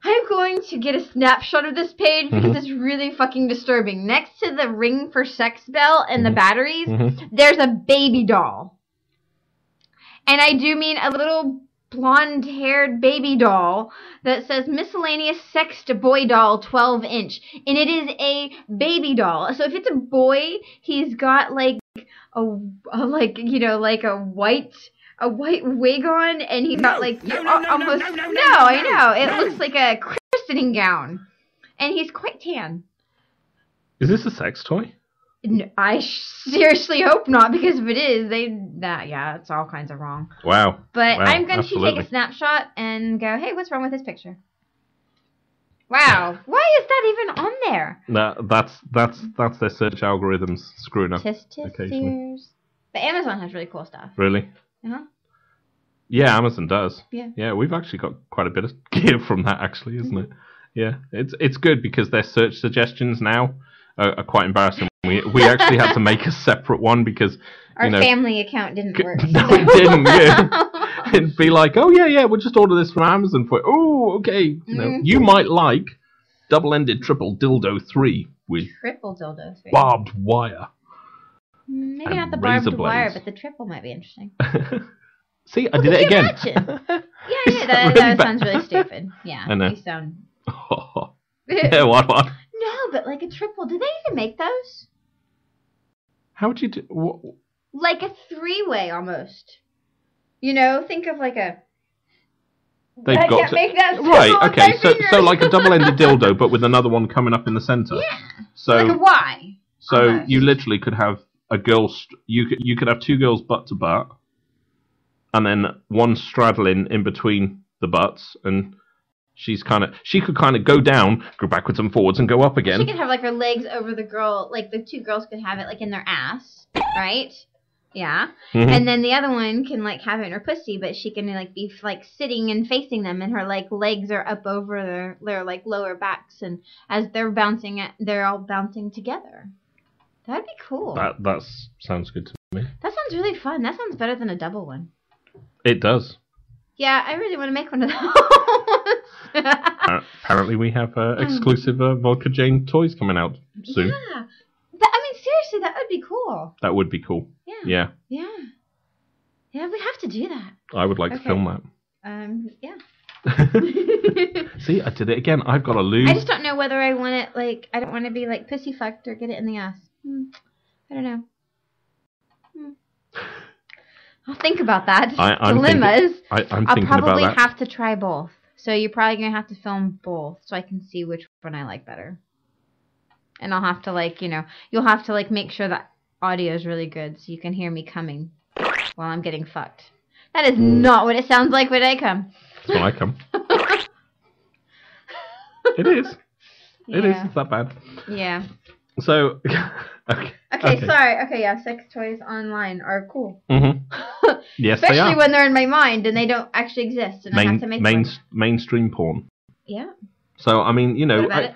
I'm going to get a snapshot of this page because it's really fucking disturbing. Next to the ring for sex bell and the batteries, there's a baby doll. And I do mean a little blonde-haired baby doll that says miscellaneous sex to boy doll 12-inch. And it is a baby doll. So if it's a boy, he's got a white wig on, and he's got I know. It looks like a christening gown. And he's quite tan. Is this a sex toy? No, I seriously hope not, because if it is, it's all kinds of wrong. Wow. But I'm going to take a snapshot and go, hey, what's wrong with this picture? Wow. Why is that even on there? That's their search algorithms screwing up occasionally. But Amazon has really cool stuff. Really? Uh-huh. Yeah, Amazon does. Yeah. Yeah, we've actually got quite a bit of gear from that, actually, isn't it? Yeah, it's good because their search suggestions now are quite embarrassing. We actually had to make a separate one because our family account didn't work. No, it didn't. Yeah. It'd be like, oh yeah, we'll just order this from Amazon for. Oh, okay. You might like double-ended triple dildo 3 with triple dildo 3 barbed wire. Maybe not the barbed wire, but the triple might be interesting. See, I did it again. Yeah, that sounds really stupid. Yeah, I know. You sound. Yeah, what? No, but a triple. Do they even make those? How would you do? What? Like a 3-way almost. Think of a. They've I got can't to... make that sound Right, with okay, my so fingers. like a double-ended dildo, but with another one coming up in the centre. Yeah. So Like a Y. So almost. you literally could have a girl. You could have two girls butt to butt, and then one straddling in between the butts, and she could kind of go down, go backwards and forwards, and go up again. She could have like her legs over the girl. Like the two girls could have it like in their ass, right? Yeah. Mhm. And then the other one can like have it in her pussy, but she can like be like sitting and facing them, and her like legs are up over their like lower backs, and as they're bouncing, they're all bouncing together. That'd be cool. That sounds good to me. That sounds really fun. That sounds better than a double one. It does. Yeah, I really want to make one of those. Apparently, we have exclusive Vodka Jane toys coming out soon. Yeah. I mean, seriously, that would be cool. That would be cool. Yeah. Yeah. Yeah, we have to do that. I would like to film that. Yeah. See, I did it again. I've got to lose. I just don't know whether I want it, like, I don't want to be, like, pussy fucked or get it in the ass. I don't know. I'll think about that. I'm Dilemmas. I'm I'll thinking about probably that. have to try both. So you're probably going to have to film both so I can see which one I like better. And I'll have to, like, you'll have to, like, make sure that audio is really good so you can hear me coming while I'm getting fucked. That is not what it sounds like when I come. That's when I come. It is. It is. Yeah. It's that bad. Yeah. So, okay. Okay, sorry. Okay, yeah, sex toys online are cool. Mm-hmm. Yes, Especially they are. when they're in my mind and they don't actually exist and I have to make one. Mainstream porn. Yeah. So, I mean, What about it?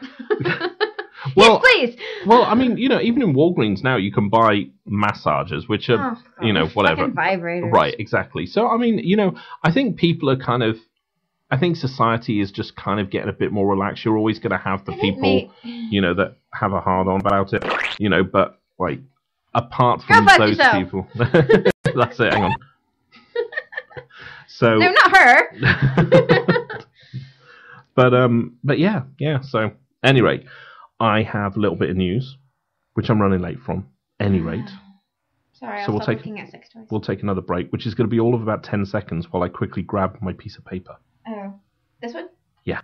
Well, yes, please. Well, I mean, even in Walgreens now, you can buy massagers, which are, whatever. Vibrators. Right, exactly. So, I mean, I think people are I think society is just kind of getting a bit more relaxed. You're always going to have the people, that have a hard on about it, but, like, apart from those people. That's it, hang on. So. No, not her. But yeah, so, anyway. I have a little bit of news, which I'm running late from. Any rate. Sorry, So I'll stop looking at sex toys. We'll take another break, which is going to be all of about 10 seconds while I quickly grab my piece of paper. Oh. This one? Yeah.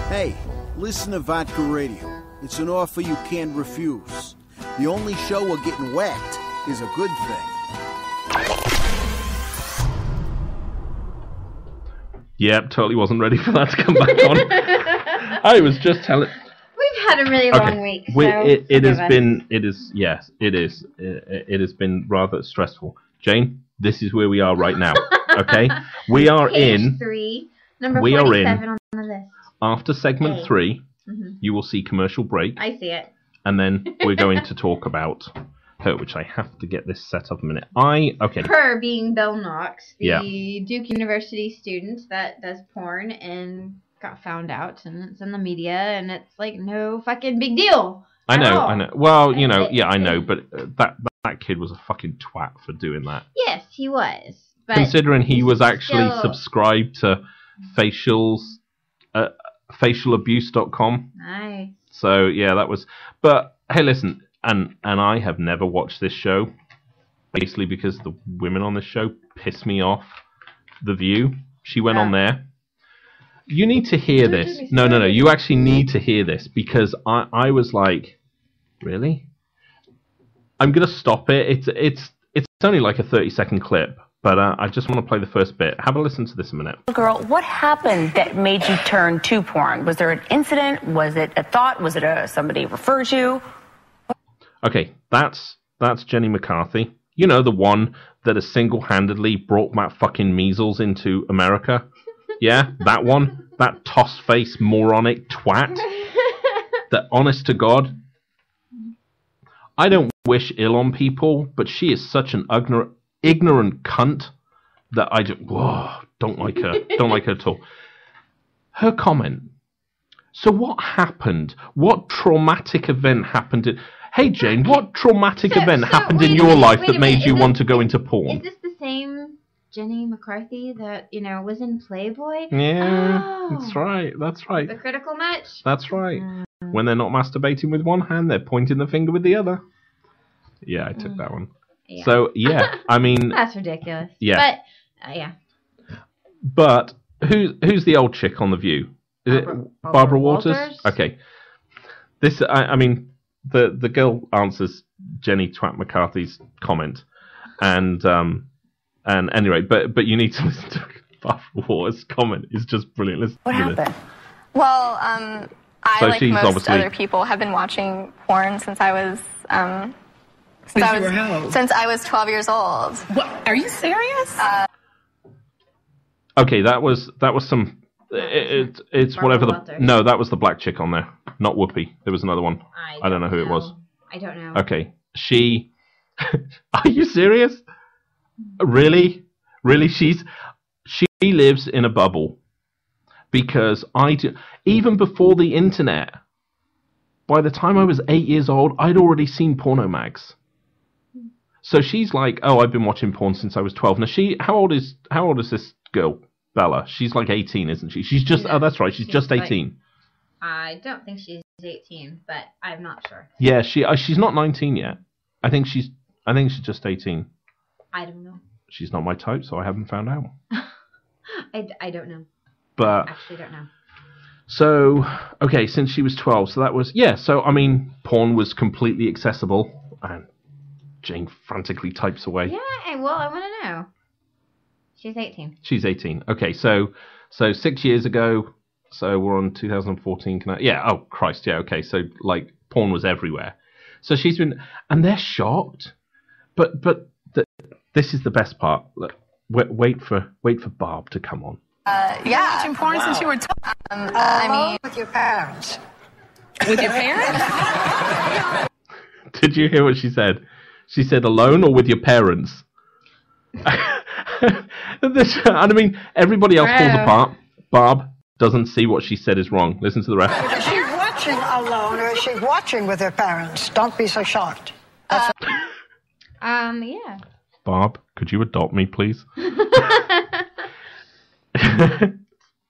Hey, listen to Vodka Radio. It's an offer you can't refuse. The only show where getting whacked is a good thing. Yep, totally wasn't ready for that to come back on. I was just telling... We've had a really long week, so it has been rather stressful. Jane, this is where we are right now, okay? We are Page 3, number 47 on the list. After segment 3, you will see commercial break. I see it. And then we're going to talk about her, which I have to get this set up a minute. Her being Belle Knox, the Yeah. Duke University student that does porn and got found out, and it's in the media, and it's like no fucking big deal. I know. Well, I know, but that kid was a fucking twat for doing that. Yes, he was. But considering he was actually still... subscribed to facialabuse.com. Nice. So yeah, that was. But hey, listen, and I have never watched this show, basically because the women on this show piss me off. The View. She went on there. You need to hear this. No. You actually need to hear this because I was like, really? I'm gonna stop it. It's only like a 30-second clip, but I just want to play the first bit. Have a listen to this a minute. Girl, what happened that made you turn to porn? Was there an incident? Was it a thought? Was it somebody referred you? Okay, that's Jenny McCarthy. You know, the one that has single-handedly brought that fucking measles into America. Yeah, that one. That toss-face moronic twat. That, honest to God, I don't wish ill on people, but she is such an ignorant cunt that I don't like her. Don't like her at all. Her comment. So what happened? What traumatic event happened? Hey, Jane, what traumatic event happened in your life that made you want to go into porn? Is this the same Jenny McCarthy that, was in Playboy? Yeah, that's right. The critical match? That's right. When they're not masturbating with one hand, they're pointing the finger with the other. Yeah, I took that one. Yeah. So, yeah, I mean... That's ridiculous. Yeah. But, yeah. But who's the old chick on The View? Is it Barbara Walters? Okay. This, I mean, the girl answers Jenny Twat McCarthy's comment, and anyway, but you need to listen to Barbara Walters' comment. It's just brilliant. Listen What to happened? this. Well, I, So like she's most obviously- other people, have been watching porn since I was since I was 12 years old. What? Are you serious? Okay, that was some. It's whatever the. Walters. No, that was the black chick on there, not Whoopi. There was another one. I don't know who it was. I don't know. Okay, she. Are you serious? Really? She lives in a bubble, because even before the internet. By the time I was 8 years old, I'd already seen porno mags. So she's like, "Oh, I've been watching porn since I was 12." Now how old is this girl, Bella? She's like 18, isn't she? She's just. Oh, that's right. She's just 18. I don't think she's 18, but I'm not sure. Yeah, she's not 19 yet. I think she's just 18. I don't know. She's not my type, so I haven't found out. I don't know. But I actually don't know. So, okay, since she was 12, so that was, yeah, so, I mean, porn was completely accessible, and Jane frantically types away. Yeah, well, I want to know. She's 18. She's 18. Okay, so 6 years ago, so we're on 2014, oh, Christ, yeah, okay, so, like, porn was everywhere. So she's been, and they're shocked, but this is the best part. Look, wait for Barb to come on. Yeah. Watching porn since you were 12. I mean, With your parents. With your parents? Did you hear what she said? She said alone or with your parents? And I mean, everybody else falls apart. Barb doesn't see what she said is wrong. Listen to the rest. Is she watching alone or is she watching with her parents? Don't be so shocked. Yeah. Barb, could you adopt me, please?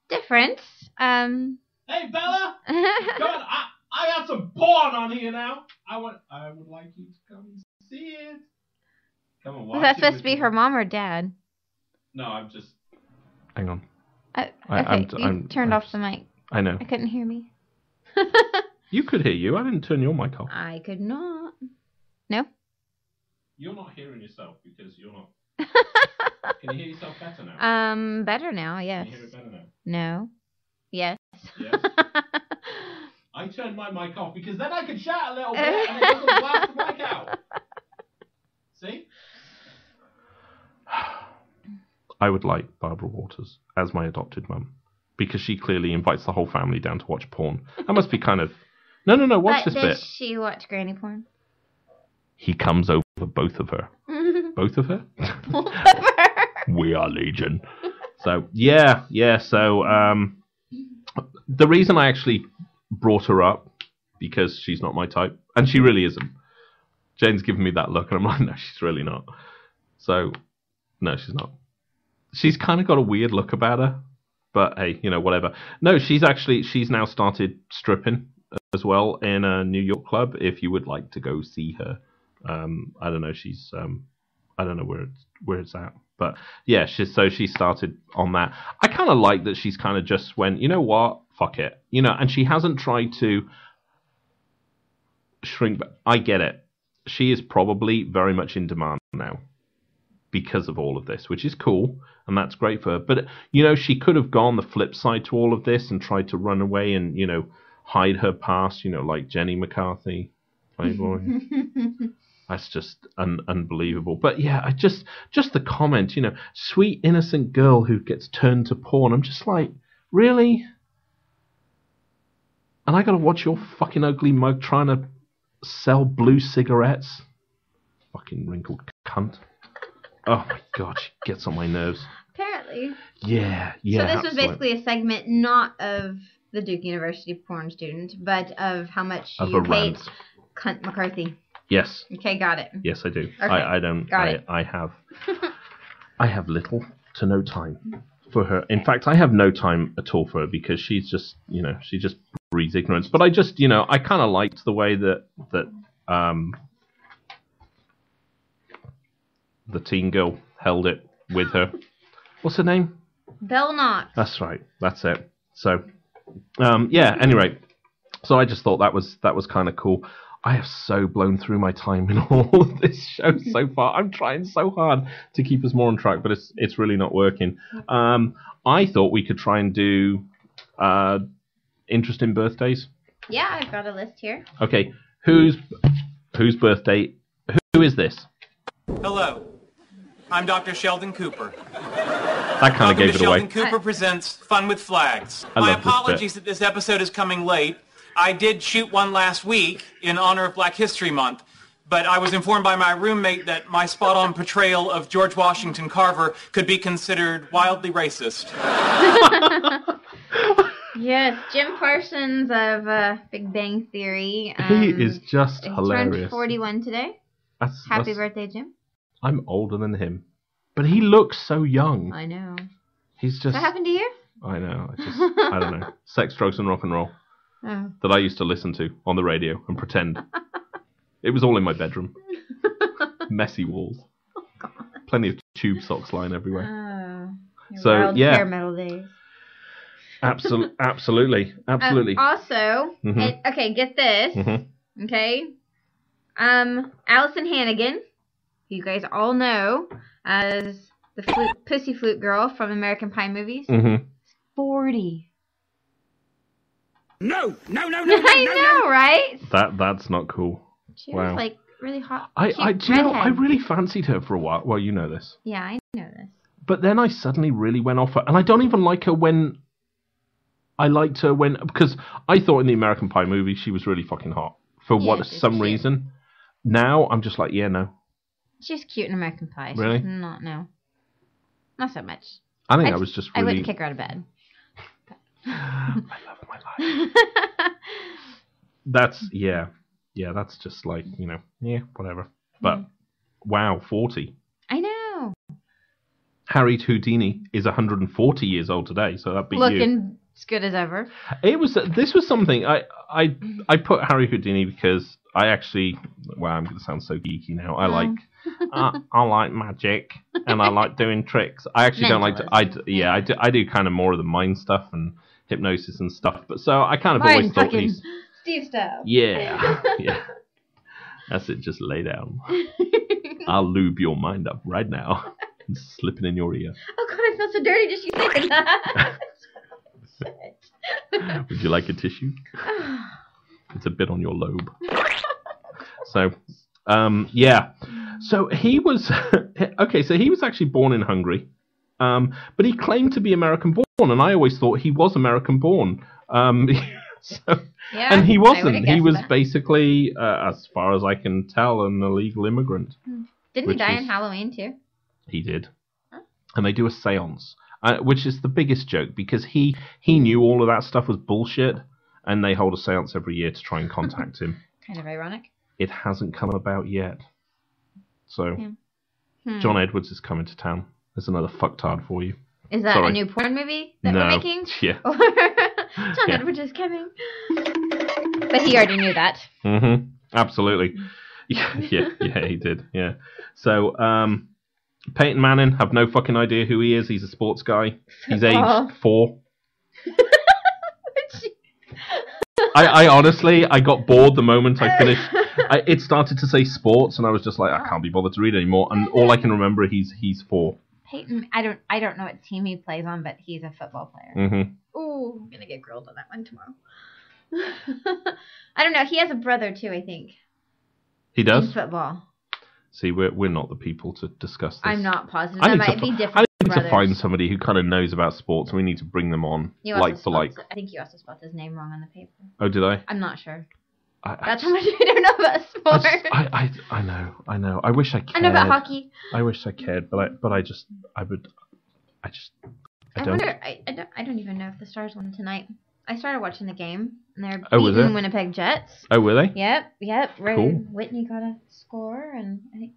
Different. Hey, Bella! Come on, I got some porn on here now. I would like you to come and see it. Come on, Was that supposed to be her mom or dad? No, I'm just... Hang on. Okay, you turned off the mic. I know. I couldn't hear me. You could hear you. I didn't turn your mic off. I could not. No? You're not hearing yourself because you're not... Can you hear yourself better now? Better now, yes. Can you hear it better now? No. Yes. Yes. I turned my mic off because then I could shout a little bit and it doesn't blast the mic out. See? I would like Barbara Walters as my adopted mum because she clearly invites the whole family down to watch porn. That must be kind of... No, watch this bit. Does she watch granny porn? He comes over both of her. Both of her? We are legion. So, yeah, so, the reason I actually brought her up, because she's not my type, and she really isn't. Jane's giving me that look, and I'm like, no, she's really not. So, no, she's not. She's kind of got a weird look about her, but hey, whatever. No, she's now started stripping as well in a New York club, if you would like to go see her. I don't know, I don't know where it's at. But yeah, she started on that. I kind of like that she's kind of just went, you know what, fuck it. And she hasn't tried to shrink back. I get it. She is probably very much in demand now because of all of this, which is cool. And that's great for her. But, she could have gone the flip side to all of this and tried to run away and, hide her past, like Jenny McCarthy, Playboy. That's just unbelievable. But yeah, just the comment, sweet innocent girl who gets turned to porn. I'm just like, really? And I gotta watch your fucking ugly mug trying to sell blue cigarettes? Fucking wrinkled cunt. Oh my god, she gets on my nerves. Apparently. Yeah. So this was basically a segment not of the Duke University porn student, but of how much you hate cunt McCarthy. Yes. Okay, got it. Yes, I do. Okay. I don't. I have little to no time for her. In fact, I have no time at all for her because she's just, she just breeds ignorance. But I just, I kind of liked the way that the teen girl held it with her. What's her name? Bell Knox. That's right. That's it. So, anyway. So I just thought that was kind of cool. I have so blown through my time in all of this show so far. I'm trying so hard to keep us more on track, but it's really not working. I thought we could try and do interesting birthdays. Yeah, I've got a list here. Okay, whose birthday? Who is this? Hello, I'm Dr. Sheldon Cooper. That kind of gave it away. Sheldon Cooper presents Fun with Flags. I My love this bit. apologies that this episode is coming late. I did shoot one last week in honor of Black History Month, but I was informed by my roommate that my spot-on portrayal of George Washington Carver could be considered wildly racist. Yes, Jim Parsons of Big Bang Theory. He is just he hilarious. Turned 41 today. Happy birthday, Jim. I'm older than him, but he looks so young. I know. He's just... What happened to you? I know. I don't know. Sex, drugs, and rock and roll. Oh. That I used to listen to on the radio and pretend. It was all in my bedroom. Messy walls. Oh, God. Plenty of tube socks lying everywhere. Your So, wild yeah. hair metal days. Absolutely. Also, okay, get this. Mm-hmm. Okay. Allison Hannigan, who you guys all know as the pussy flute girl from American Pie movies. Mm-hmm. 40. No. I know, right? That's not cool. She was like really hot. I redhead. really fancied her for a while. Well, you know this. Yeah, I know this. But then I suddenly really went off her, and I don't even like her when. I liked her because I thought in the American Pie movie she was really fucking hot for some cute. reason. Now I'm just like, yeah, no. She's cute in American Pie. Really? Not so much. I think I was just really. I wouldn't kick her out of bed. I love my life. That's just like, whatever. But wow, 40. I know. Harriet Houdini is 140 years old today, so that beat you. Looking as good as ever. This was something I put Harriet Houdini because I actually, I'm going to sound so geeky now. I like magic and I like doing tricks. I actually don't like to. I do kind of more of the mind stuff and hypnosis and stuff. But so I kind of always thought he's Steve style. Yeah. That's it. Just lay down. I'll lube your mind up right now and slip it in your ear. Oh God, I feel so dirty just you saying that. Would you like a tissue? It's a bit on your lobe. So, So he was okay. So he was actually born in Hungary, but he claimed to be American born, and I always thought he was American born. And he wasn't. He was basically, as far as I can tell, an illegal immigrant. Didn't he die on Halloween too? He did. Huh? And they do a séance, which is the biggest joke because he knew all of that stuff was bullshit, and they hold a séance every year to try and contact him. Kind of ironic. It hasn't come about yet. So, John Edwards is coming to town. There's another fucktard for you. Is that a new porn movie that we're making? Yeah. John Edwards is coming. But he already knew that. Mm-hmm. Absolutely. Yeah, he did. Yeah. So, Peyton Manning, have no fucking idea who he is. He's a sports guy. He's aged 4. I honestly, I got bored the moment I finished. It started to say sports, and I was just like, I can't be bothered to read anymore. And all I can remember, he's 4. Peyton, I don't know what team he plays on, but he's a football player. Mm-hmm. Ooh, I'm gonna get grilled on that one tomorrow. I don't know. He has a brother too, I think. He does? In football. See, we're not the people to discuss this. I'm not positive. That might be different. I need to find somebody who kind of knows about sports, and we need to bring them on, like for like. I think you also spelled his name wrong on the paper. Oh, did I? I'm not sure. That's how much I don't know about sports. I know. I wish I cared. I know about hockey. I wish I cared, but I don't. I don't even know if the Stars won tonight. I started watching the game, and they're beating the Winnipeg Jets. Oh, were they? Yep. Ray Cool. Whitney got a score, and I think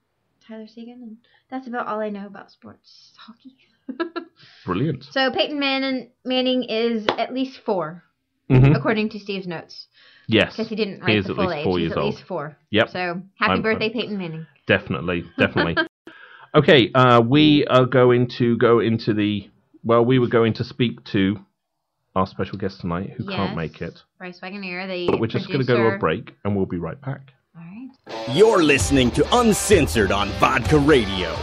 Tyler Seguin, and that's about all I know about sports hockey. Brilliant. So Peyton Manning is at least 4, according to Steve's notes. Yes. Because he didn't write the full age. He's at least 4. Yep. So happy birthday, Peyton Manning. Definitely. Okay, we are going to go into the Well, we were going to speak to our special guest tonight, who can't make it. Bryce Wagoneer, the But we're just going to go to a break, and we'll be right back. All right. You're listening to Uncensored on Vodka Radio.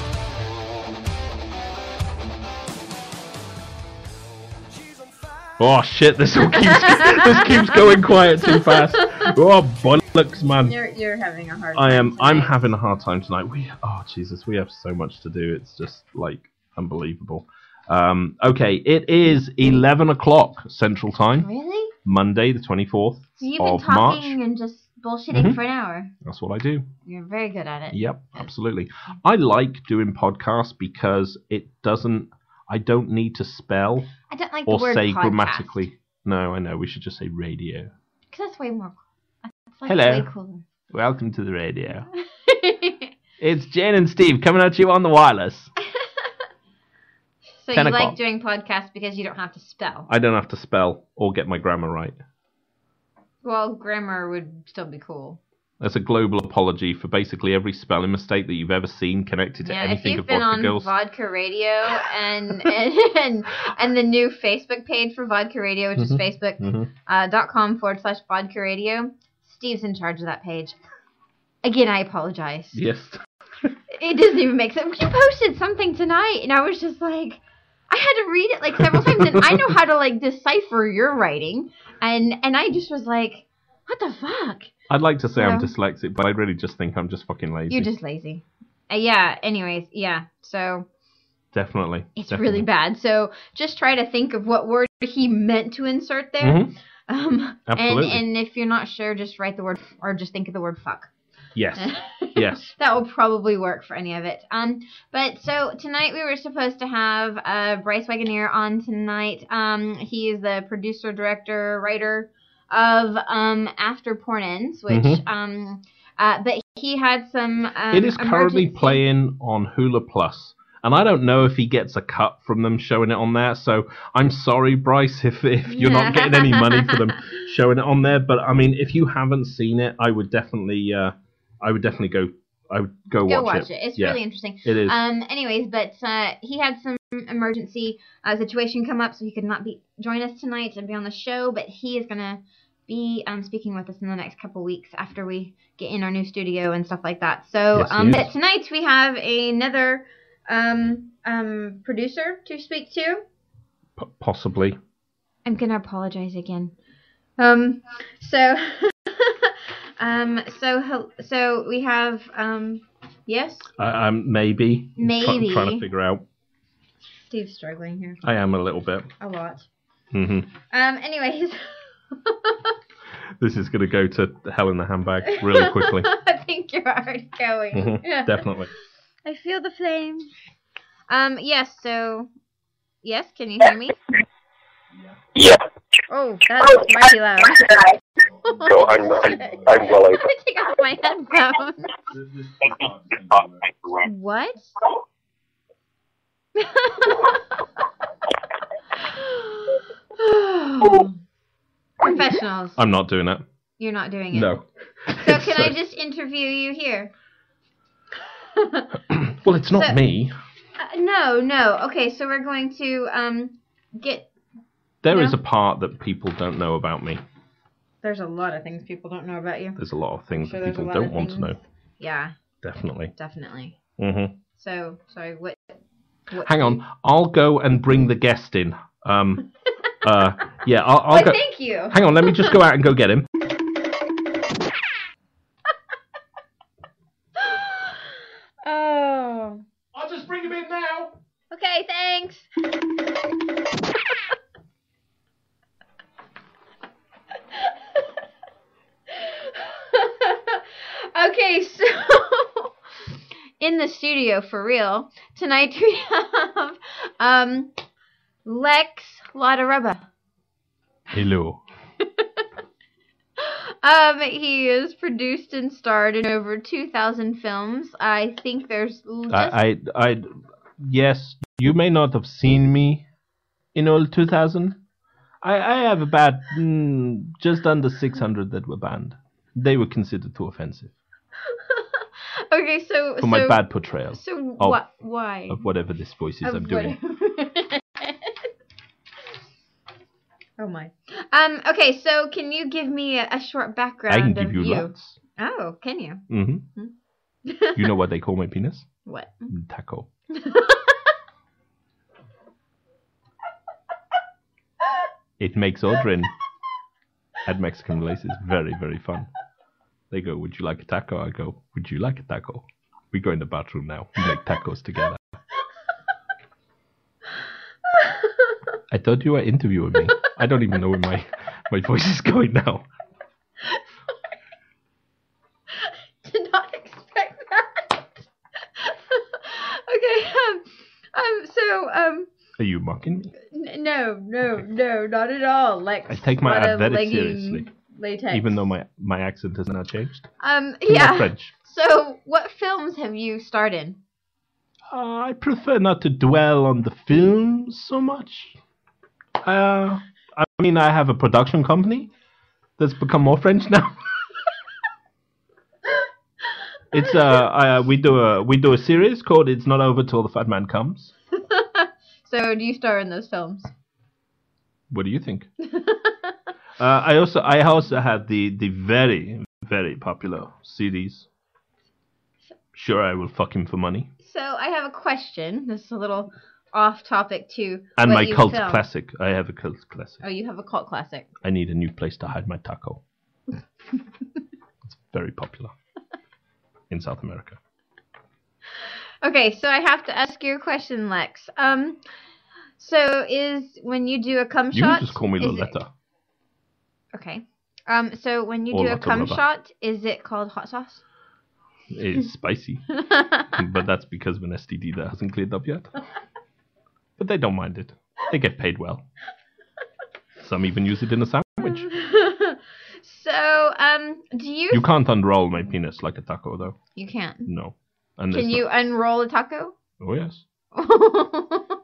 Oh shit! This keeps going quiet too fast. Oh bollocks, man! You're having a hard time. I'm having a hard time tonight. Jesus, we have so much to do. It's just like unbelievable. Okay, it is 11 o'clock Central Time. Really? Monday, the 24th So you've been of March. talking and just bullshitting for an hour. That's what I do. You're very good at it. Yep, absolutely. I like doing podcasts because I don't need to spell I don't like or the word say podcast. grammatically. No, I know. We should just say radio. Because that's way more. That's like Hello. way cooler. Welcome to the radio. It's Jen and Steve coming at you on the wireless. So 10 you o'clock. like doing podcasts because you don't have to spell. I don't have to spell or get my grammar right. Well, grammar would still be cool. That's a global apology for basically every spelling mistake that you've ever seen connected to anything if you've of been Vodka on Girls. Vodka Radio and the new Facebook page for Vodka Radio, which is facebook.com/Vodka Radio, Steve's in charge of that page. Again, I apologize. Yes. It doesn't even make sense. You posted something tonight, and I was just like, I had to read it like several times, and I know how to like decipher your writing, and I just was like, what the fuck? I'd like to say I'm dyslexic, but I really just think I'm just fucking lazy. You're just lazy. Anyways, so... Definitely. It's really bad. So just try to think of what word he meant to insert there. Absolutely. And if you're not sure, just write the word, or just think of the word fuck. Yes. Yes. That will probably work for any of it. But so tonight we were supposed to have Bryce Wagoneer on tonight. He is the producer, director, writer of After Porn Ends, which but he had some it is currently playing on Hulu Plus, and I don't know if he gets a cut from them showing it on there, so I'm sorry, Bryce, if you're not getting any money for them showing it on there. But I mean, if you haven't seen it, I would definitely go watch it. It's really interesting. It is. Anyways, but he had some emergency situation come up, so he could not join us tonight and be on the show. But he is gonna be speaking with us in the next couple weeks after we get in our new studio and stuff like that. So, but tonight we have another producer to speak to. Possibly. I'm gonna apologize again. So we have yes. Maybe. Maybe. Trying to figure out. Steve's struggling here. I am a little bit. A lot. Anyways. This is going to go to hell in the handbag really quickly. I think you're already going. Definitely. I feel the flames. Yes, so... Yes, can you hear me? Yeah. Oh, that's mighty loud. So I'm well over. I take off my headphones. What? Professionals. I'm not doing it. You're not doing it? No. So can I just interview you here? Well, it's not me. No. Okay, so we're going to get... There is a part that people don't know about me. There's a lot of things people don't know about you. There's a lot of things that people don't want to know. Yeah. Definitely. So, sorry, what Hang on, I'll go and bring the guest in. Yeah, I'll go. Thank you. Hang on, let me just go out and go get him. Oh. I'll just bring him in now. Okay, thanks. Okay, so in the studio for real tonight we have Lex Ladarubba. Hello. He is produced and starred in over 2,000 films. I think there's yes, you may not have seen me in all 2,000. I have about just under 600 that were banned. They were considered too offensive. Okay, so for my bad portrayal. So why? Of Whatever this voice is I'm doing. Oh my. Okay, so can you give me a short background I can give of you lots. Oh, can you? Mm-hmm. You know what they call my penis? What? Taco. It makes ordering at Mexican places very, very fun. They go, would you like a taco? I go, would you like a taco? We go in the bathroom now. We make tacos together. I thought you were interviewing me. I don't even know where my voice is going now. Did not expect that. Okay. Are you mocking me? No, not at all. Like I take my ad very legging seriously. Latex. Even though my accent has not changed. Yeah. French. So, what films have you starred in? I prefer not to dwell on the films so much. I mean, I have a production company that's become more French now. It's we do a series called "It's Not Over Till the Fat Man Comes." So, do you star in those films? What do you think? I also had the very, very popular CDs. Sure, I will fuck him for money. So I have a question. This is a little off topic too. And my cult classic. I have a cult classic. Oh, you have a cult classic. I need a new place to hide my taco. It's very popular in South America. Okay, so I have to ask you a question, Lex. So is when you do a cum shot... You can just call me Loletta. Okay. So when you do a cum shot, is it called hot sauce? It's spicy. But that's because of an STD that hasn't cleared up yet. But they don't mind it. They get paid well. Some even use it in a sandwich. So, do you... You can't unroll my penis like a taco, though. You can't? No. Can you unroll a taco? Oh, yes.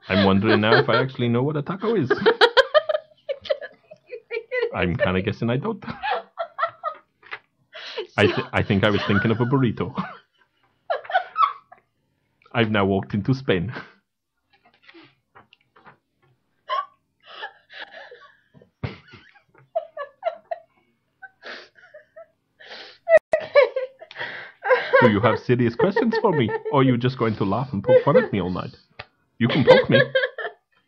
I'm wondering now if I actually know what a taco is. I'm kind of guessing I don't. I think I was thinking of a burrito. I've now walked into Spain. Do you have serious questions for me? Or are you just going to laugh and poke fun at me all night? You can poke me.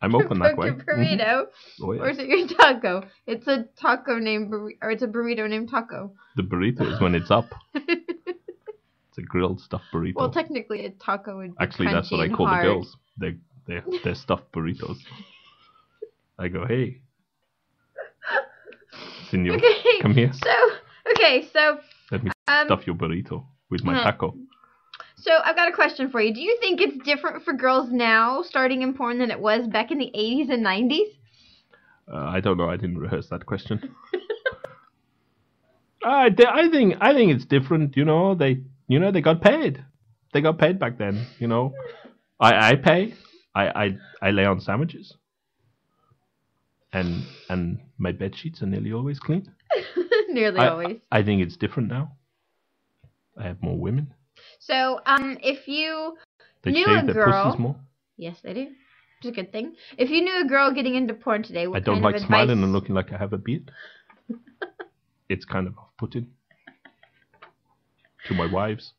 I'm open that way. Your burrito? Mm-hmm. Oh, yes. Or is it your taco? It's a taco named or it's a burrito named taco. The burrito is when it's up. It's a grilled stuffed burrito. Well, technically a taco would be actually, that's what I call the girls. They're stuffed burritos. I go, hey, senor, okay, come here. So let me stuff your burrito with my taco. So I've got a question for you. Do you think it's different for girls now starting in porn than it was back in the 80s and 90s? I don't know. I didn't rehearse that question. I think it's different. You know, they got paid. They got paid back then. You know, I pay. I lay on sandwiches. And my bed sheets are nearly always clean. Nearly always. I think it's different now. I have more women. So, if you knew shave a their girl, pussies more. Yes, they do. It's a good thing. If you knew a girl getting into porn today, what I don't kind like of smiling advice... and looking like I have a beard. It's kind of off-putting. To my wives.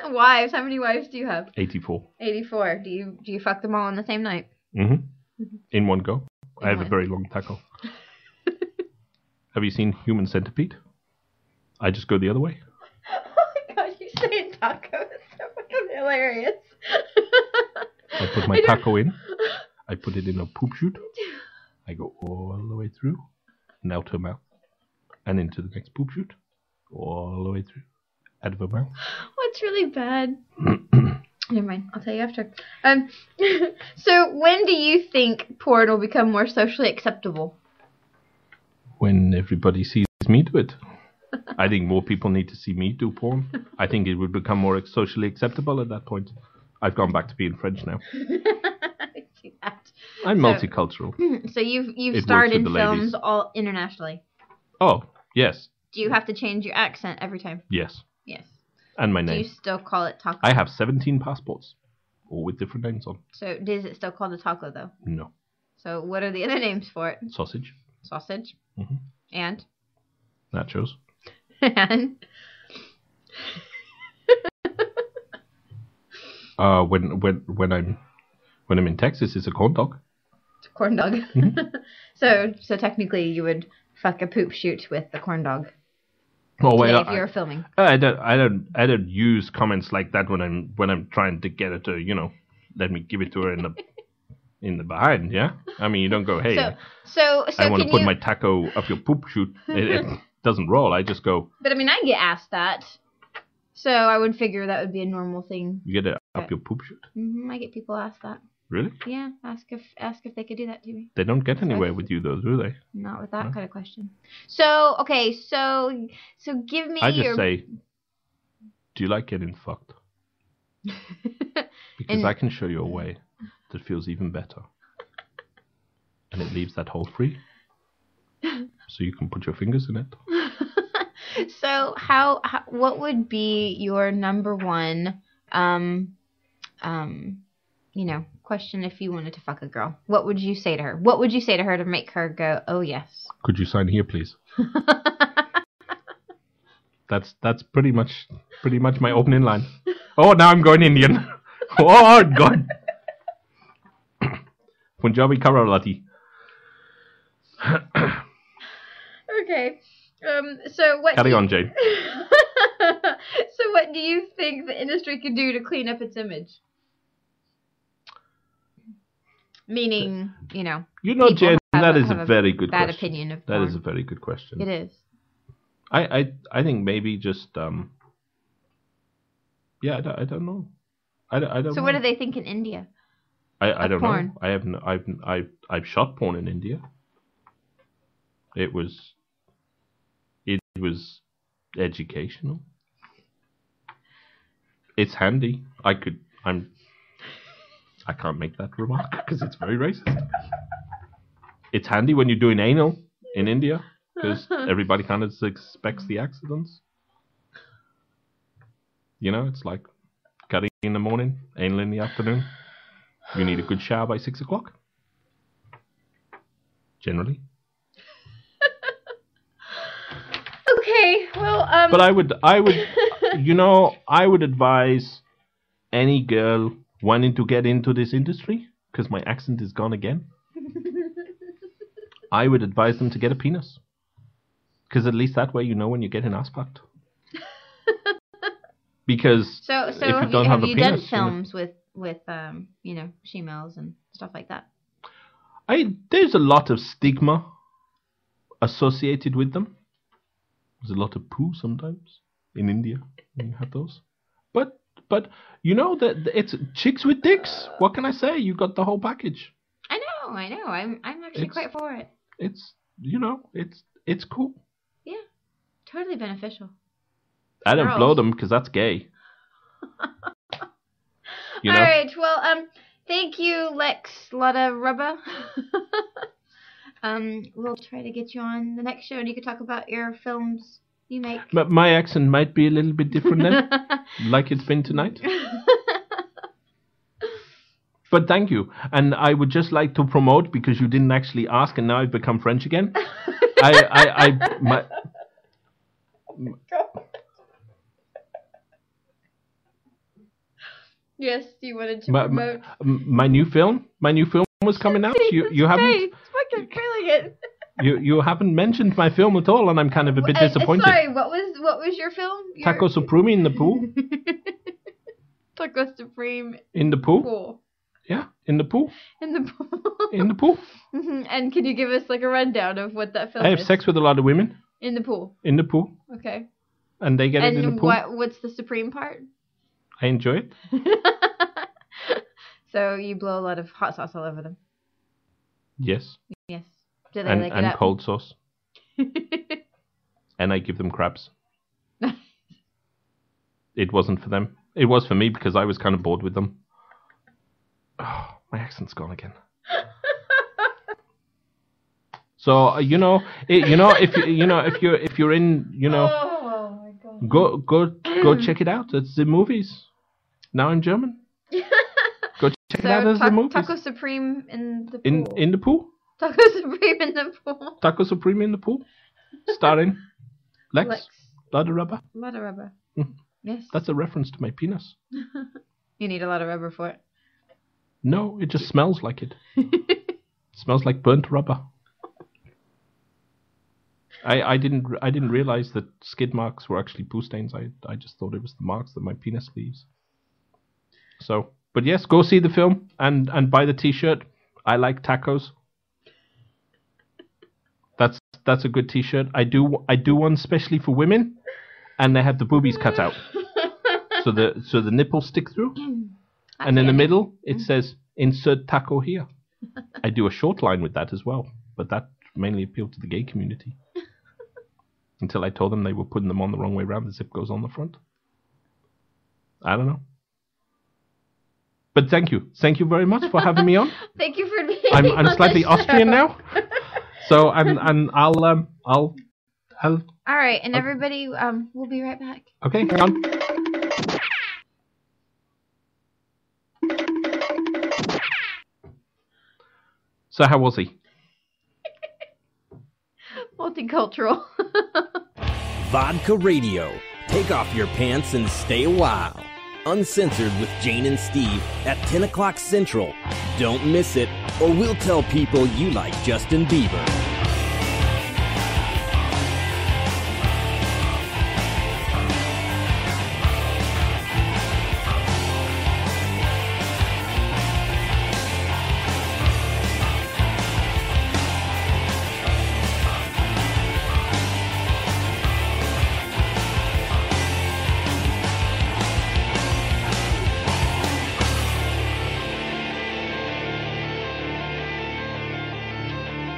Wives? How many wives do you have? 84. 84. Do you fuck them all on the same night? Mm-hmm. In one go. I have a very long taco. Have you seen Human Centipede? I just go the other way. Oh my god, you saying taco is so fucking hilarious. I put my taco in. I put it in a poop chute. I go all the way through and out her mouth. And into the next poop chute. All the way through. Out of her mouth. What's really bad? Never mind. I'll tell you after. So when do you think porn will become more socially acceptable? When everybody sees me do it. I think more people need to see me do porn. I think it would become more socially acceptable at that point. I've gone back to being French now. I see that. I'm multicultural. So you've starred in films all internationally. Oh, yes. Do you have to change your accent every time? Yes. Yes. And my name. Do you still call it taco? I have 17 passports, all with different names on. So is it still called a taco though? No. So what are the other names for it? Sausage. sausage, Mhm. and Nachos. and When I'm in Texas, it's a corn dog. it's a corn dog. Mhm. So technically, you would fuck a poop shoot with the corn dog. Oh wait, Today, if you were filming. I don't use comments like that when I'm trying to get her to let me give it to her in the behind. Yeah, I mean you don't go, hey, So I want to can put you... my taco up your poop chute. It doesn't roll. I just go. But I mean, I get asked that, so I would figure that would be a normal thing. You get it up your poop chute. I get people ask that. Really? Yeah, ask if they could do that to me. They don't get anywhere with you though, do they? Not with that kind of question. So okay, so give me. I just say, do you like getting fucked? Because I can show you a way that feels even better, and it leaves that hole free, so you can put your fingers in it. So what would be your number one question if you wanted to fuck a girl? What would you say to her? What would you say to her to make her go, oh yes? Could you sign here, please? That's pretty much my opening line. Oh, now I'm going Indian. Oh God. Punjabi Karalati. Okay. So what? Carry on, Jane. So what do you think the industry could do to clean up its image? Meaning, Jen, that is a very good bad question. opinion of That porn. is a very good question. It is. I think maybe just yeah, I don't know. I don't. So know. what do they think in India? I don't porn? know. I've shot porn in India. It was educational. It's handy. I can't make that remark because it's very racist. It's handy when you're doing anal in India because everybody kind of expects the accidents. It's like cutting in the morning, anal in the afternoon. You need a good shower by 6 o'clock. Generally. Okay, well, But I would, I would advise any girl wanting to get into this industry, because my accent is gone again. I would advise them to get a penis, because at least that way when you're getting ass fucked. Because so if you don't have a you penis, done films with she-males and stuff like that? There's a lot of stigma associated with them. There's a lot of poo sometimes in India when you have those. But that it's chicks with dicks. What can I say? You got the whole package. I know. I'm actually quite for it. It's it's cool. Yeah, totally beneficial. I don't Girls. blow them because that's gay. All right. Well, thank you, Lex Lotta Rubba. We'll try to get you on the next show, and you can talk about your films you make. But my accent might be a little bit different then, like it's been tonight. But thank you, and I would just like to promote, because you didn't actually ask, and now I've become French again. Yes, you wanted to promote. My new film was coming out. You haven't. It's fucking brilliant. You haven't mentioned my film at all, and I'm kind of a bit disappointed. Sorry, what was your film? Taco Supreme in the pool. Taco Supreme in the pool. Yeah, in the pool. In the pool. In the pool. And can you give us like a rundown of what that film is? I have sex with a lot of women. In the pool. In the pool. Okay. And they get it in the pool. What's the supreme part? I enjoy it. So you blow a lot of hot sauce all over them. Yes. Yes. Do they like it and up? cold sauce. And I give them crabs. It wasn't for them. It was for me because I was kind of bored with them. Oh, my accent's gone again. So if you're in, oh my God. go check it out. It's the movies. Now in German. Go check it out as the movies. Taco Supreme in the pool. In the pool. Taco Supreme in the pool. Taco Supreme in the pool, starring Lex. Lex. Lot of rubber. A lot of rubber. Yes. That's a reference to my penis. You need a lot of rubber for it. No, it just smells like it. Smells like burnt rubber. I didn't realize that skid marks were actually poo stains. I just thought it was the marks that my penis leaves. So, but yes, go see the film and buy the T-shirt. I like tacos. That's a good T-shirt. I do one especially for women, and they have the boobies cut out, so the nipples stick through, and in the middle it says "Insert taco here." I do a short line with that as well, but that mainly appealed to the gay community. Until I told them they were putting them on the wrong way around. The zip goes on the front. I don't know. But thank you very much for having me on. Thank you for being I'm on slightly the Austrian show. now. So and I'll All right, and everybody, we'll be right back. okay, hang on. So how was he? Multicultural. Vodka Radio. Take off your pants and stay a while. Uncensored with Jane and Steve at 10 o'clock Central. Don't miss it, or we'll tell people you like Justin Bieber.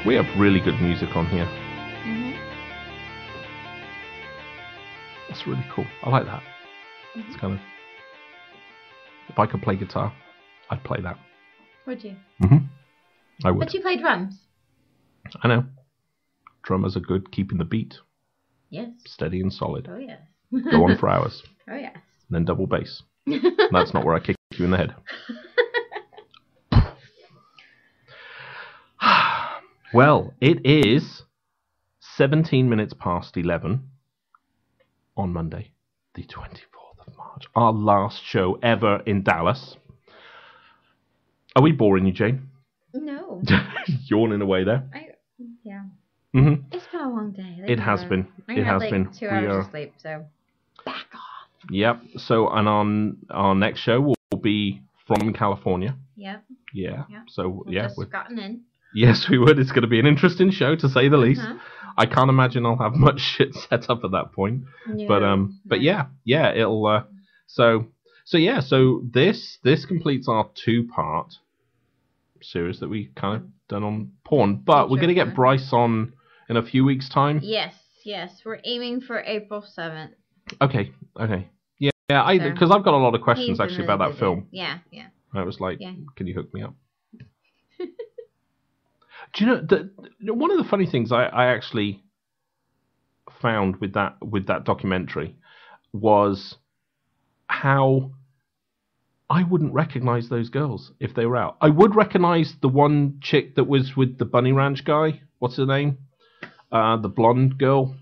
We have really good music on here. That's really cool. I like that. It's kind of... If I could play guitar, I'd play that. Would you? I would. But you play drums. I know. Drummers are good keeping the beat. Yes. Steady and solid. Oh, yes. Go on for hours. Oh, yes. And then double bass. That's not where I kick you in the head. Well, it is 17 minutes past 11 on Monday, the 24th of March. Our last show ever in Dallas. Are we boring you, Jane? No. Yawning away there. Yeah. Mm-hmm. It's been a long day. It has been. It has been. 2 hours of sleep, so back off. Yep. So, and on our next show will be from California. Yep. Yeah. Yep. So, We've yeah. just gotten in. Yes, we would. It's going to be an interesting show, to say the least. I can't imagine I'll have much shit set up at that point. No, But yeah, it'll. So this completes our 2-part series that we kind of done on porn. But we're going to get Bryce on in a few weeks' time. Yes. We're aiming for April 7th. Okay. Yeah, because I've got a lot of questions actually about that film. Yeah. I was like, can you hook me up? Do you know one of the funny things I actually found with that documentary was how I wouldn't recognize those girls if they were out. I would recognize the one chick that was with the Bunny Ranch guy. What's her name? The blonde girl.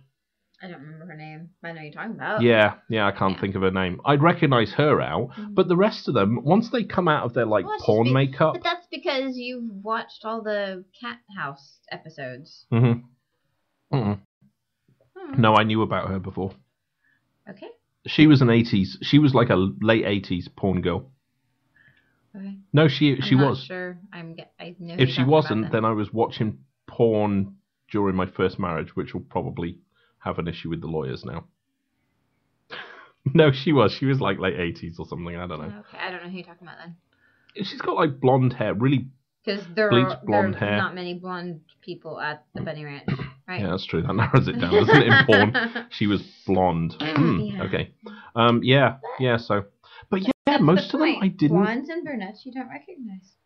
I don't remember her name. I know what you're talking about. Yeah, I can't think of her name. I'd recognize her out, but the rest of them, once they come out of their porn makeup. But that's because you've watched all the Cat House episodes. No, I knew about her before. Okay. She was she was like a late 80s porn girl. Okay. No, she I'm not was. Sure, I know. If she wasn't, then I was watching porn during my first marriage, which will probably have an issue with the lawyers now. No, she was. She was like late 80s or something. I don't know. Okay, I don't know who you're talking about then. She's got like blonde hair, really because there bleached are blonde hair. Not many blonde people at the Bunny Ranch, right? Yeah, that's true. That narrows it down, doesn't it? In porn, she was blonde. Yeah. Okay. Yeah. So, but yeah, most of them I didn't. Blondes and brunettes you don't recognize.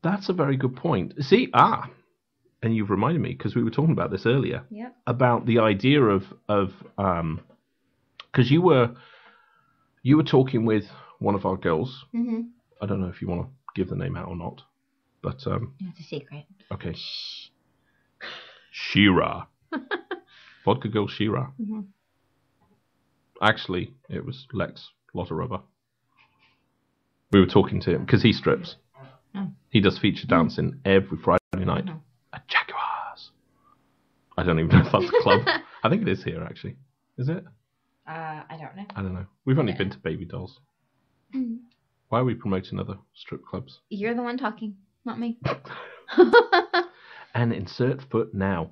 That's a very good point. See, and you've reminded me because we were talking about this earlier. Yep. About the idea of because you were talking with one of our girls. Mm-hmm. I don't know if you want to give the name out or not. But It's a secret. okay. Shira. Vodka Girl Shira. Mm-hmm. Actually, it was Lex Lotterubber. We were talking to him because he strips. Oh. He does feature dancing every Friday night at Jaguars. I don't even know if that's a club. I think it is here, actually. Is it? I don't know. I don't know. We've only been to Baby Dolls. Mm. Why are we promoting other strip clubs? You're the one talking, not me. And insert foot now.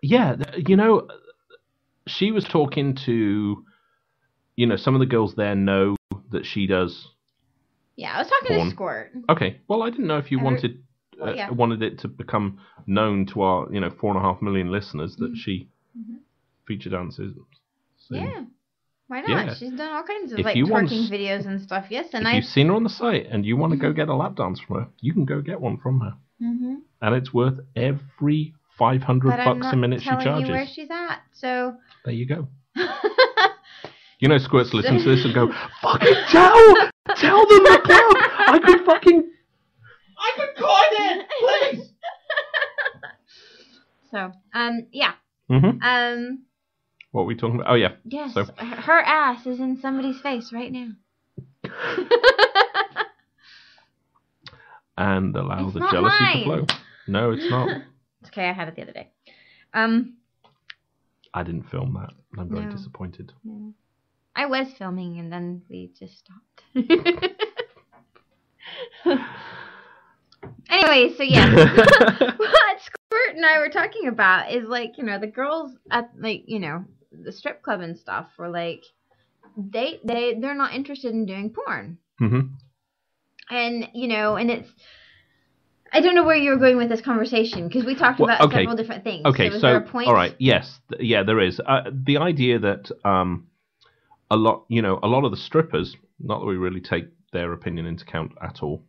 Yeah, she was talking to, some of the girls there know that she does. Yeah, I was talking porn. to Squirt. Okay, well, I didn't know if you wanted it to become known to our, 4.5 million listeners that she feature dances. So, yeah, why not? Yeah. She's done all kinds of If like you want- twerking videos and stuff. Yes, and if you've seen her on the site and you want to go get a lap dance from her, you can go get one from her. Mm-hmm. And it's worth every $500 a minute she telling charges. you where she's at, so There you go. Squirt's listen to this and go, fucking tell them the club. I could coin it, please. So, yeah. Mm-hmm. What are we talking about? Oh, yeah. Yes, So, her ass is in somebody's face right now. and allow It's the not jealousy mine. to flow. No, it's not. It's okay, I had it the other day. I didn't film that. I'm very No. disappointed. Yeah. I was filming and then we just stopped. Anyway, so yeah. What Squirt and I were talking about is like, the girls at like, the strip club and stuff were like, they're not interested in doing porn. Mm-hmm. And, and it's, I don't know where you were going with this conversation because we talked about several different things. Okay, was there a point? All right, yes, there is. The idea that a lot of the strippers, not that we really take their opinion into account at all,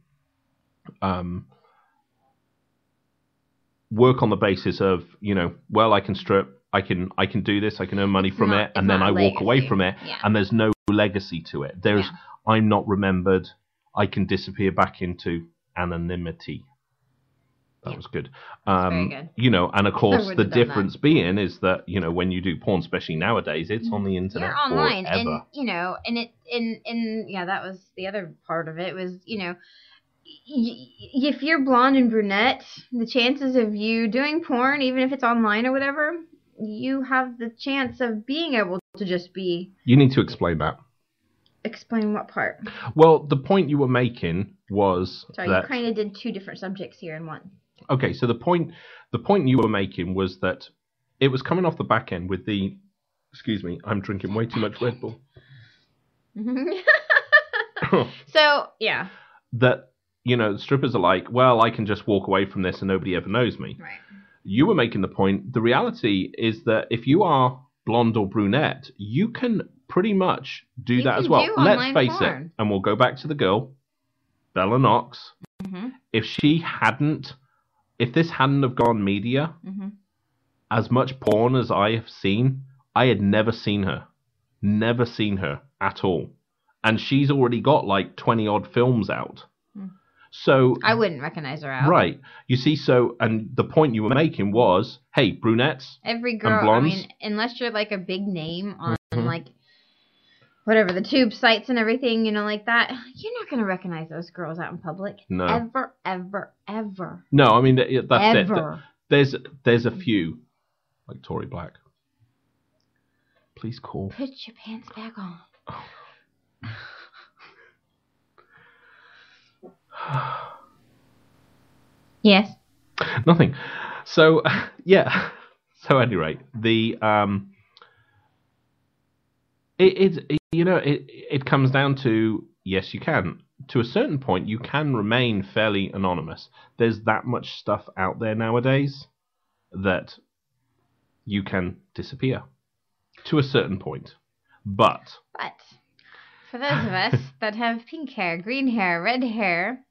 work on the basis of, well, I can strip, I can do this, I can earn money from it, and then I walk away from it, and there's no legacy to it. I'm not remembered. I can disappear back into anonymity. That was good. Very good. And of course the wouldn't have done difference being is that, when you do porn, especially nowadays, it's on the internet You're online, forever. and that was the other part of it was, if you're blonde and brunette, the chances of you doing porn, even if it's online or whatever, you have the chance of being able to just be. You need to explain that. Explain what part? Well, the point you were making was Sorry, that... you kind of did two different subjects here in one. Okay, so the point you were making was that it was coming off the back end with the... Excuse me, I'm drinking way too much Red Bull. So, yeah. That, strippers are like, well, I can just walk away from this and nobody ever knows me. Right. You were making the point, the reality is that if you are blonde or brunette, you can pretty much do that as well. Let's face it, and we'll go back to the girl, Bella Knox. Mm-hmm. If this hadn't have gone media, as much porn as I have seen, I had never seen her at all. And she's already got like 20 odd films out. So I wouldn't recognize her out. Right. You see, and the point you were making was, hey, brunettes. Every girl, and blondes, I mean, unless you're like a big name on like whatever, the tube sites and everything, like that, you're not going to recognize those girls out in public. No. Ever, ever, ever. No, I mean, that's ever. it. There's a few, like Tory Black. Please call. Put your pants back on. Yes. Nothing. So, yeah. So, at any rate, it comes down to, yes, you can. To a certain point, you can remain fairly anonymous. There's that much stuff out there nowadays that you can disappear. To a certain point. But for those of us that have pink hair, green hair, red hair,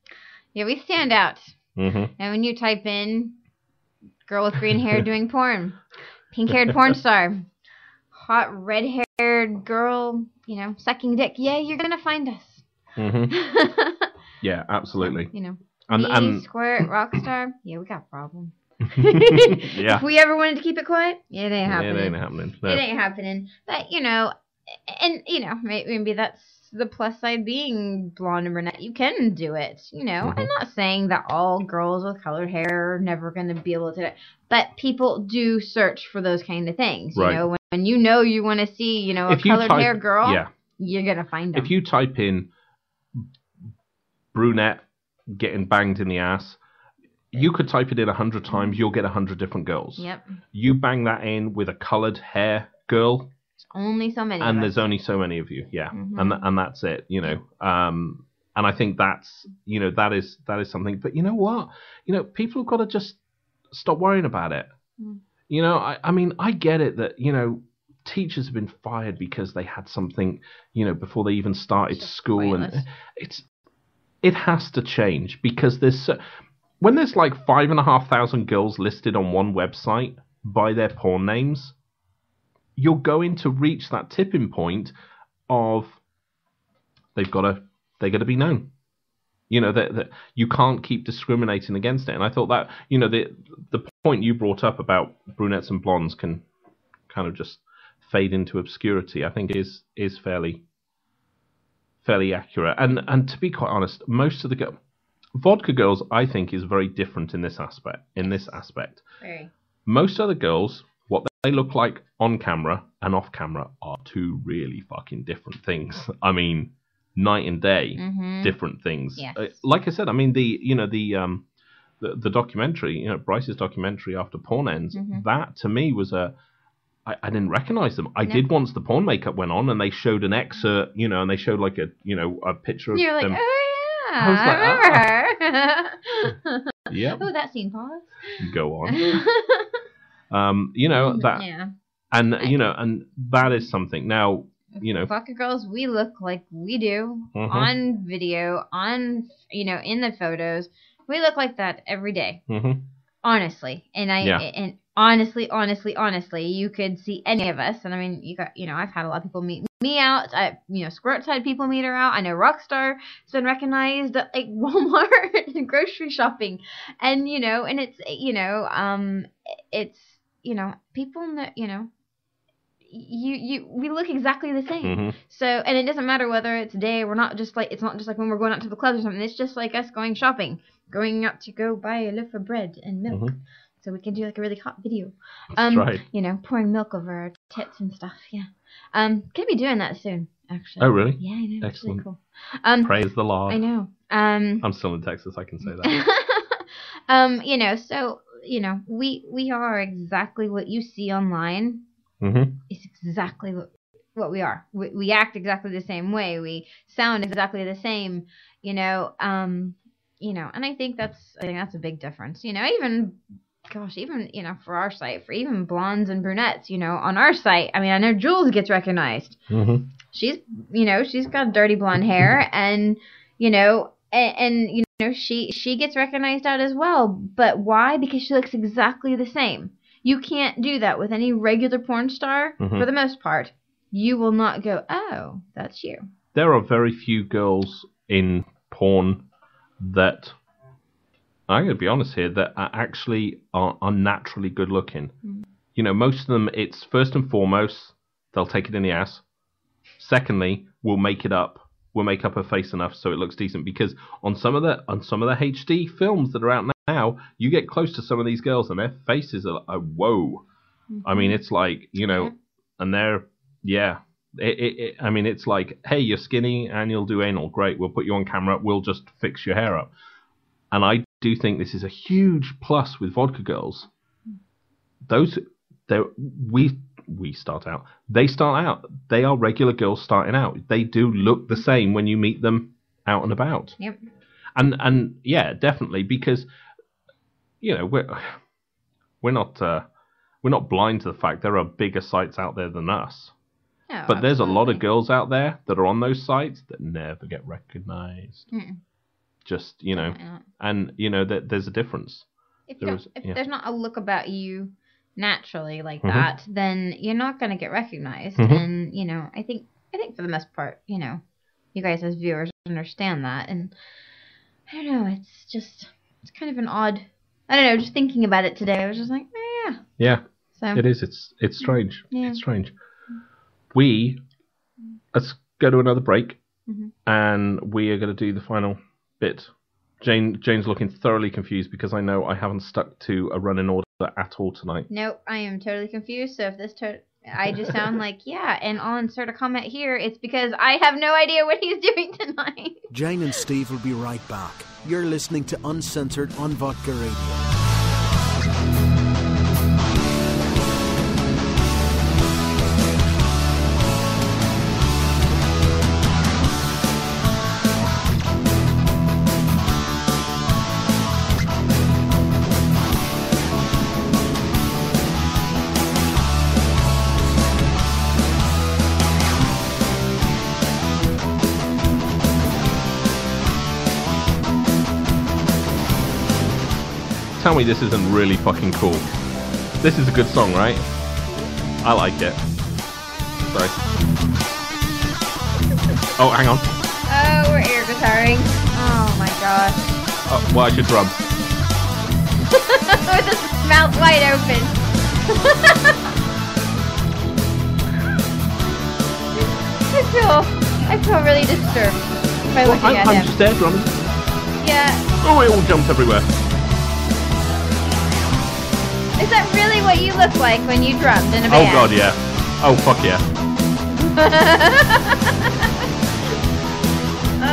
we stand out. Mm-hmm. And when you type in girl with green hair doing porn, pink-haired porn star, hot red-haired girl, sucking dick, you're going to find us. Mm-hmm. Yeah, absolutely. And Squirt, Rockstar, yeah, we got a problem. yeah. If we ever wanted to keep it quiet, it ain't happening. It ain't happening. No. It ain't happening. But, you know, and, you know, maybe that's the plus side being blonde and brunette. You can do it, you know. I'm not saying that all girls with colored hair are never going to be able to do it. But people do search for those kind of things. Right. You know, when you know you want to see, you know, a colored hair girl, you're going to find them. If you type in brunette getting banged in the ass, you could type it in 100 times, you'll get 100 different girls. Yep. You bang that in with a colored hair girl, there's only so many. And there's only so many of you, yeah. And that's it, you know. And I think that's, you know, that is something. But you know what? You know, people have got to just stop worrying about it. You know, I mean, I get it that, you know, teachers have been fired because they had something, you know, before they even started school, pointless. And it has to change, because when there's like 5,500 girls listed on one website by their porn names, you're going to reach that tipping point of they got to be known. You know, that you can't keep discriminating against it. And I thought that, you know, the point you brought up about brunettes and blondes can kind of just fade into obscurity, I think is fairly accurate. And to be quite honest, most of the vodka girls, I think, is very different in this aspect. Very. Most other girls, what they look like on camera and off camera are two really fucking different things. I mean, night and day, different things. Yes. Like I said, I mean, the documentary, you know, Bryce's documentary After Porn Ends, that to me was I didn't recognize them. I did once the porn makeup went on and they showed an excerpt, you know, and they showed like a picture of You're them. like, oh yeah, I remember her. Yeah. Oh, that scene, pause. Go on. You know, that, and, you know, and that is something. Now, you know, vodka girls, we look like we do on video, on, you know, in the photos. We look like that every day. Honestly. And and honestly, you could see any of us. And I mean, I've had a lot of people meet me out. Squirt's had people meet her out. I know Rockstar's been recognized at like Walmart and grocery shopping. And, you know, and it's, people know, you know, we look exactly the same. So, and it doesn't matter whether it's day, it's not just like when we're going out to the clubs or something. It's just like us going shopping, going out to go buy a loaf of bread and milk. So we can do like a really hot video. That's right. You know, pouring milk over our tits and stuff. Yeah. Gonna be doing that soon, actually. Oh, really? Yeah, I know. Excellent. It's really cool. Praise the Lord. I know. I'm still in Texas, I can say that. You know, so, you know, we are exactly what you see online. It's exactly what we are. We act exactly the same way. We sound exactly the same, you know, and I think that's a big difference. You know, even, you know, for our site, for even blondes and brunettes, you know, on our site, I mean, I know Jules gets recognized. She's got dirty blonde hair, and, you know, and you know, she gets recognized out as well. But why? Because she looks exactly the same. You can't do that with any regular porn star, for the most part. You will not go, oh, that's you. There are very few girls in porn that, I'm going to be honest here, that are actually are naturally good looking. You know, most of them, it's first and foremost, they'll take it in the ass. Secondly, we'll make it up. We'll make up her face enough so it looks decent. Because on some of the HD films that are out now, you get close to some of these girls and their faces are whoa. I mean, it's like, you know, and they're, yeah. I mean, it's like, hey, you're skinny and you'll do anal. Great, we'll put you on camera. We'll just fix your hair up. And I do think this is a huge plus with vodka girls. We start out. They start out. They are regular girls starting out. They do look the same when you meet them out and about. Yep. And yeah, definitely, because, you know, we're not blind to the fact there are bigger sites out there than us. Oh, but there's a lot of girls out there that are on those sites that never get recognized. Just, you know, and, you know, that there's a difference. If there's not a look about you naturally like that, then you're not going to get recognized. And, you know, I think for the most part, you know, you guys as viewers understand that. And I don't know, it's kind of an odd, I don't know, just thinking about it today, I was just like, yeah. Yeah, So it is. It's strange. Yeah. It's strange. Let's go to another break, and we are going to do the final bit. Jane's looking thoroughly confused because I know I haven't stuck to a running order at all tonight. Nope, I am totally confused, so if this I just sound like, yeah, and I'll insert a comment here, it's because I have no idea what he's doing tonight. Jane and Steve will be right back. You're listening to Uncensored on Vodka Radio. Tell me this isn't really fucking cool. This is a good song, right? I like it. Sorry. Oh, hang on. Oh, we're air guitaring. Oh my gosh. Oh, well, I should drum. With his mouth wide open. I feel really disturbed by looking at him. I'm just there drumming. Yeah. Oh, it all jumps everywhere. Is that really what you look like when you drummed in a band? Oh god, yeah. Oh fuck yeah.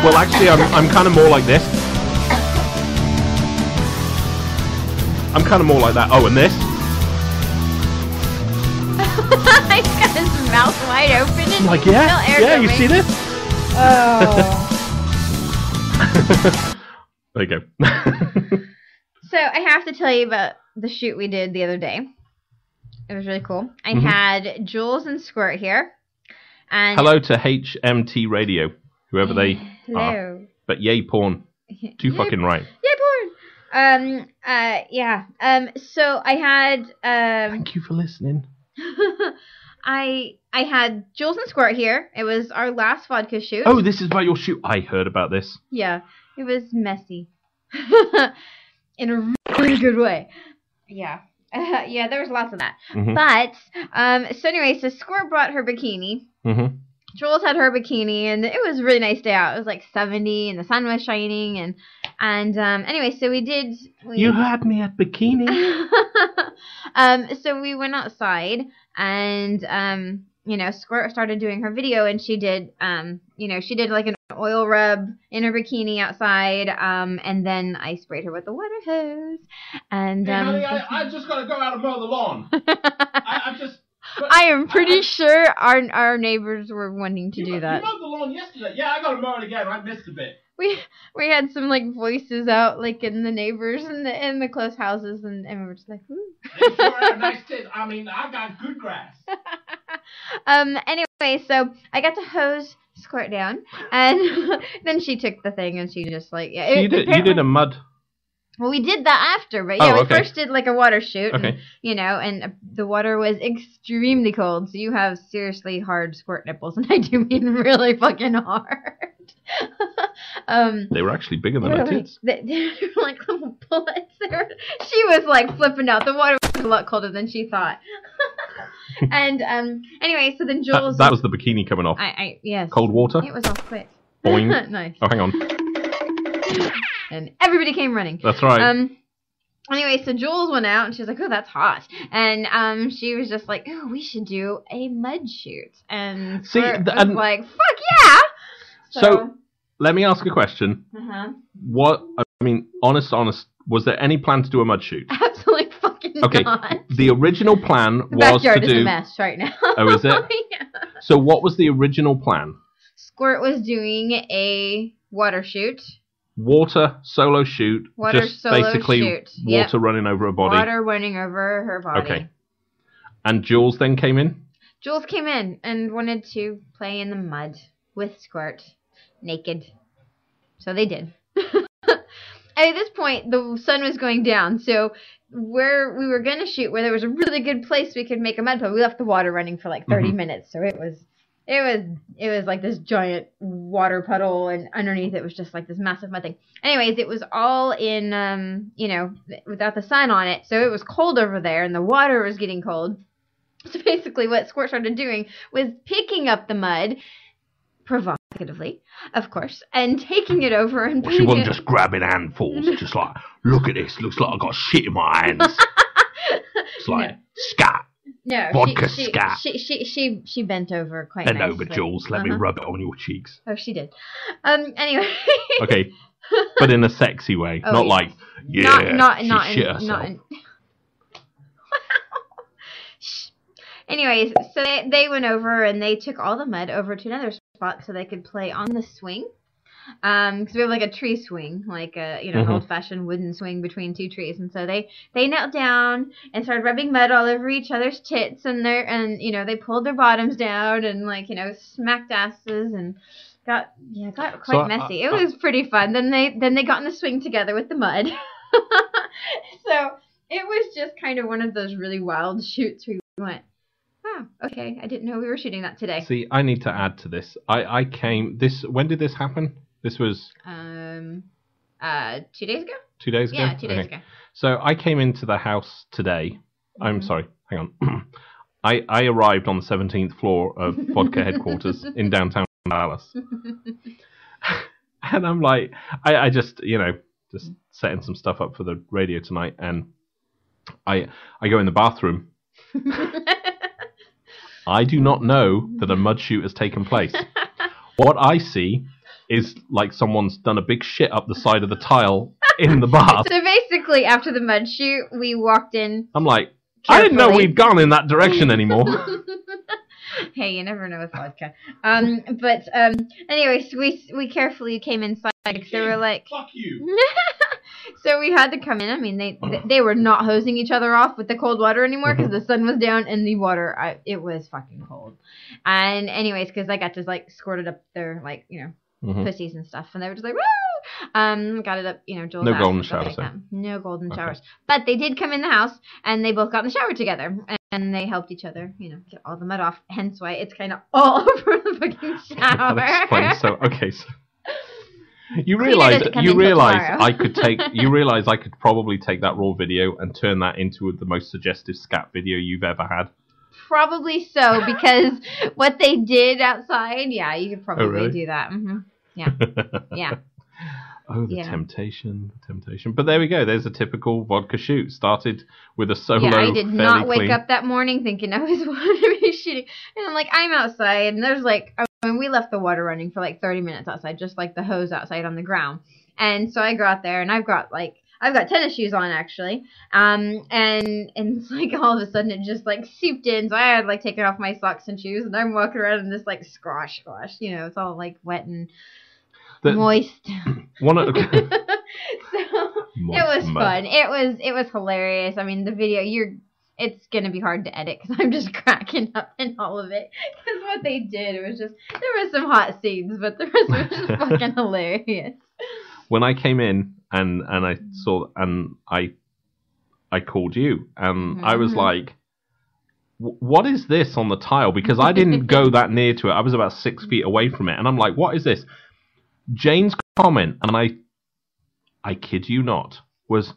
Well, actually, I'm kind of more like this. I'm kind of more like that. Oh, and this? He's got his mouth wide open and like, still yeah, air yeah. You see this? Oh. There you go. So I have to tell you about the shoot we did the other day. It was really cool. I had Jules and Squirt here. And hello to HMT Radio, whoever they are. But yay porn. Too fucking right. Yay porn. Yeah. So I had thank you for listening. I had Jules and Squirt here. It was our last vodka shoot. Oh, this is about your shoot. I heard about this. Yeah. It was messy. In a really good way. Yeah. Yeah, there was lots of that. But, so anyway, so Squirt brought her bikini. Jules had her bikini, and it was a really nice day out. It was like 70, and the sun was shining, and anyway, so you had me at bikini. So we went outside, and, Squirt started doing her video, and she did like an oil rub in her bikini outside, and then I sprayed her with the water hose, and, hey, honey, I just gotta go out and mow the lawn. I am pretty sure our neighbors were wanting to do that. You mowed the lawn yesterday. Yeah, I gotta mow it again. I missed a bit. We had some like voices out like in the neighbors and in the close houses, and we were just like, ooh. They sure are nice tits. I mean, I got good grass. Anyway, so I got to hose Squirt down, and then she took the thing and she just like, yeah. You did a mud. Well, we did that after, but yeah, we first did like a water shoot, okay. and the water was extremely cold, so you have seriously hard squirt nipples, and I do mean really fucking hard. They were actually bigger than her tits. They were like little bullets. She was like flipping out. The water was a lot colder than she thought. And anyway, so then Jules. That was the bikini coming off. Yes. Cold water. It was off quick. Boing. Nice. Oh, hang on. And everybody came running. That's right. Anyway, so Jules went out, and she was like, oh, that's hot. And she was just like, oh, we should do a mud shoot. And was like, fuck yeah! So, let me ask a question. Honest, was there any plan to do a mud shoot? Absolutely fucking not. The original plan the was to do... backyard is a mess right now. Oh, is it? Yeah. So what was the original plan? Squirt was doing a water shoot. Water solo shoot. Basically water running over her body. Water running over her body. Okay. And Jules then came in? Jules came in and wanted to play in the mud with Squirt. Naked. So they did. At this point, the sun was going down, so where we were going to shoot, where there was a really good place we could make a mud pub, we left the water running for like 30 minutes, so it was It was like this giant water puddle, and underneath it was just like this massive mud thing. Anyways, it was all in, without the sun on it, so it was cold over there, and the water was getting cold. So basically what Squirt started doing was picking up the mud, provocatively, of course, and taking it over and She wasn't just grabbing handfuls, just like, look at this, looks like I got shit in my hands. It's like, scat. No, vodka scat. She bent over quite Bend nicely. over, Jules. Let me rub it on your cheeks. Oh, she did. Anyway. Okay, but in a sexy way, not like, she shit herself. Anyways, so they went over and they took all the mud over to another spot so they could play on the swing. Because we have like a tree swing, like a an old-fashioned wooden swing between two trees, and so they knelt down and started rubbing mud all over each other's tits, and they pulled their bottoms down and smacked asses and got quite messy. It was pretty fun. Then they got in the swing together with the mud. So it was just kind of one of those really wild shoots where we went, oh, okay, I didn't know we were shooting that today. See, I need to add to this. When did this happen? This was 2 days ago? 2 days ago? Yeah, 2 days ago. So I came into the house today. I'm sorry, hang on. I arrived on the 17th floor of Vodka headquarters in downtown Dallas. And I'm like, I just, just setting some stuff up for the radio tonight, and I go in the bathroom. I do not know that a mud shoot has taken place. What I see is like someone's done a big shit up the side of the tile in the bath. So basically, after the mud shoot, we walked in. I'm like, I didn't know we'd gone in that direction anymore. Hey, you never know with vodka. Anyways, we carefully came inside because they were like, fuck you. So we had to come in. I mean, they were not hosing each other off with the cold water anymore because the sun was down and the water, it was fucking cold. And anyways, because I got just squirted up their pussies and stuff, and they were just like, woo! Got it up, Joel's no ass golden and stuff showers. like that. No golden showers. But they did come in the house, and they both got in the shower together, and they helped each other, get all the mud off. Hence why it's kind of all over the fucking shower. That explains. So you realize I could probably take that raw video and turn that into the most suggestive scat video you've ever had. Probably so, because what they did outside, you could probably do that. Mm-hmm. Yeah. Yeah. Oh, the temptation. But there we go. There's a typical vodka shoot. Started with a solo. Yeah, I did not wake up that morning thinking I was going to be shooting. And I'm outside, and there's we left the water running for 30 minutes outside, just like the hose outside on the ground. And so I go out there, and I've got tennis shoes on, actually. And it's all of a sudden it just seeped in. So I had taken off my socks and shoes, and I'm walking around in this squash. It's all wet and moist. Moist it was fun. It was hilarious. I mean, the video, it's gonna be hard to edit because I'm just cracking up in all of it. Because what they did, it was just, there were some hot scenes, but the rest was just fucking hilarious. When I came in and I saw and I called you and I was like, what is this on the tile? Because I didn't go that near to it. I was about 6 feet away from it, and I'm like, what is this? Jane's comment, and I kid you not, was,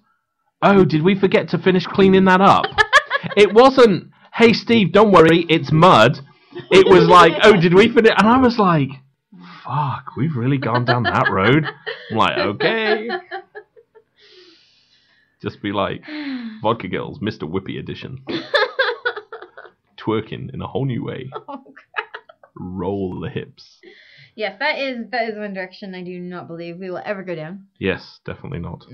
oh, did we forget to finish cleaning that up? It wasn't, hey Steve, don't worry, it's mud. It was like, oh, did we finish? And I was like, fuck, we've really gone down that road. I'm like, okay. Just be like, Vodka Girls, Mr. Whippy edition. Twerking in a whole new way. Oh, God. Roll the hips. Yes, that is one direction I do not believe we will ever go down. Yes, definitely not.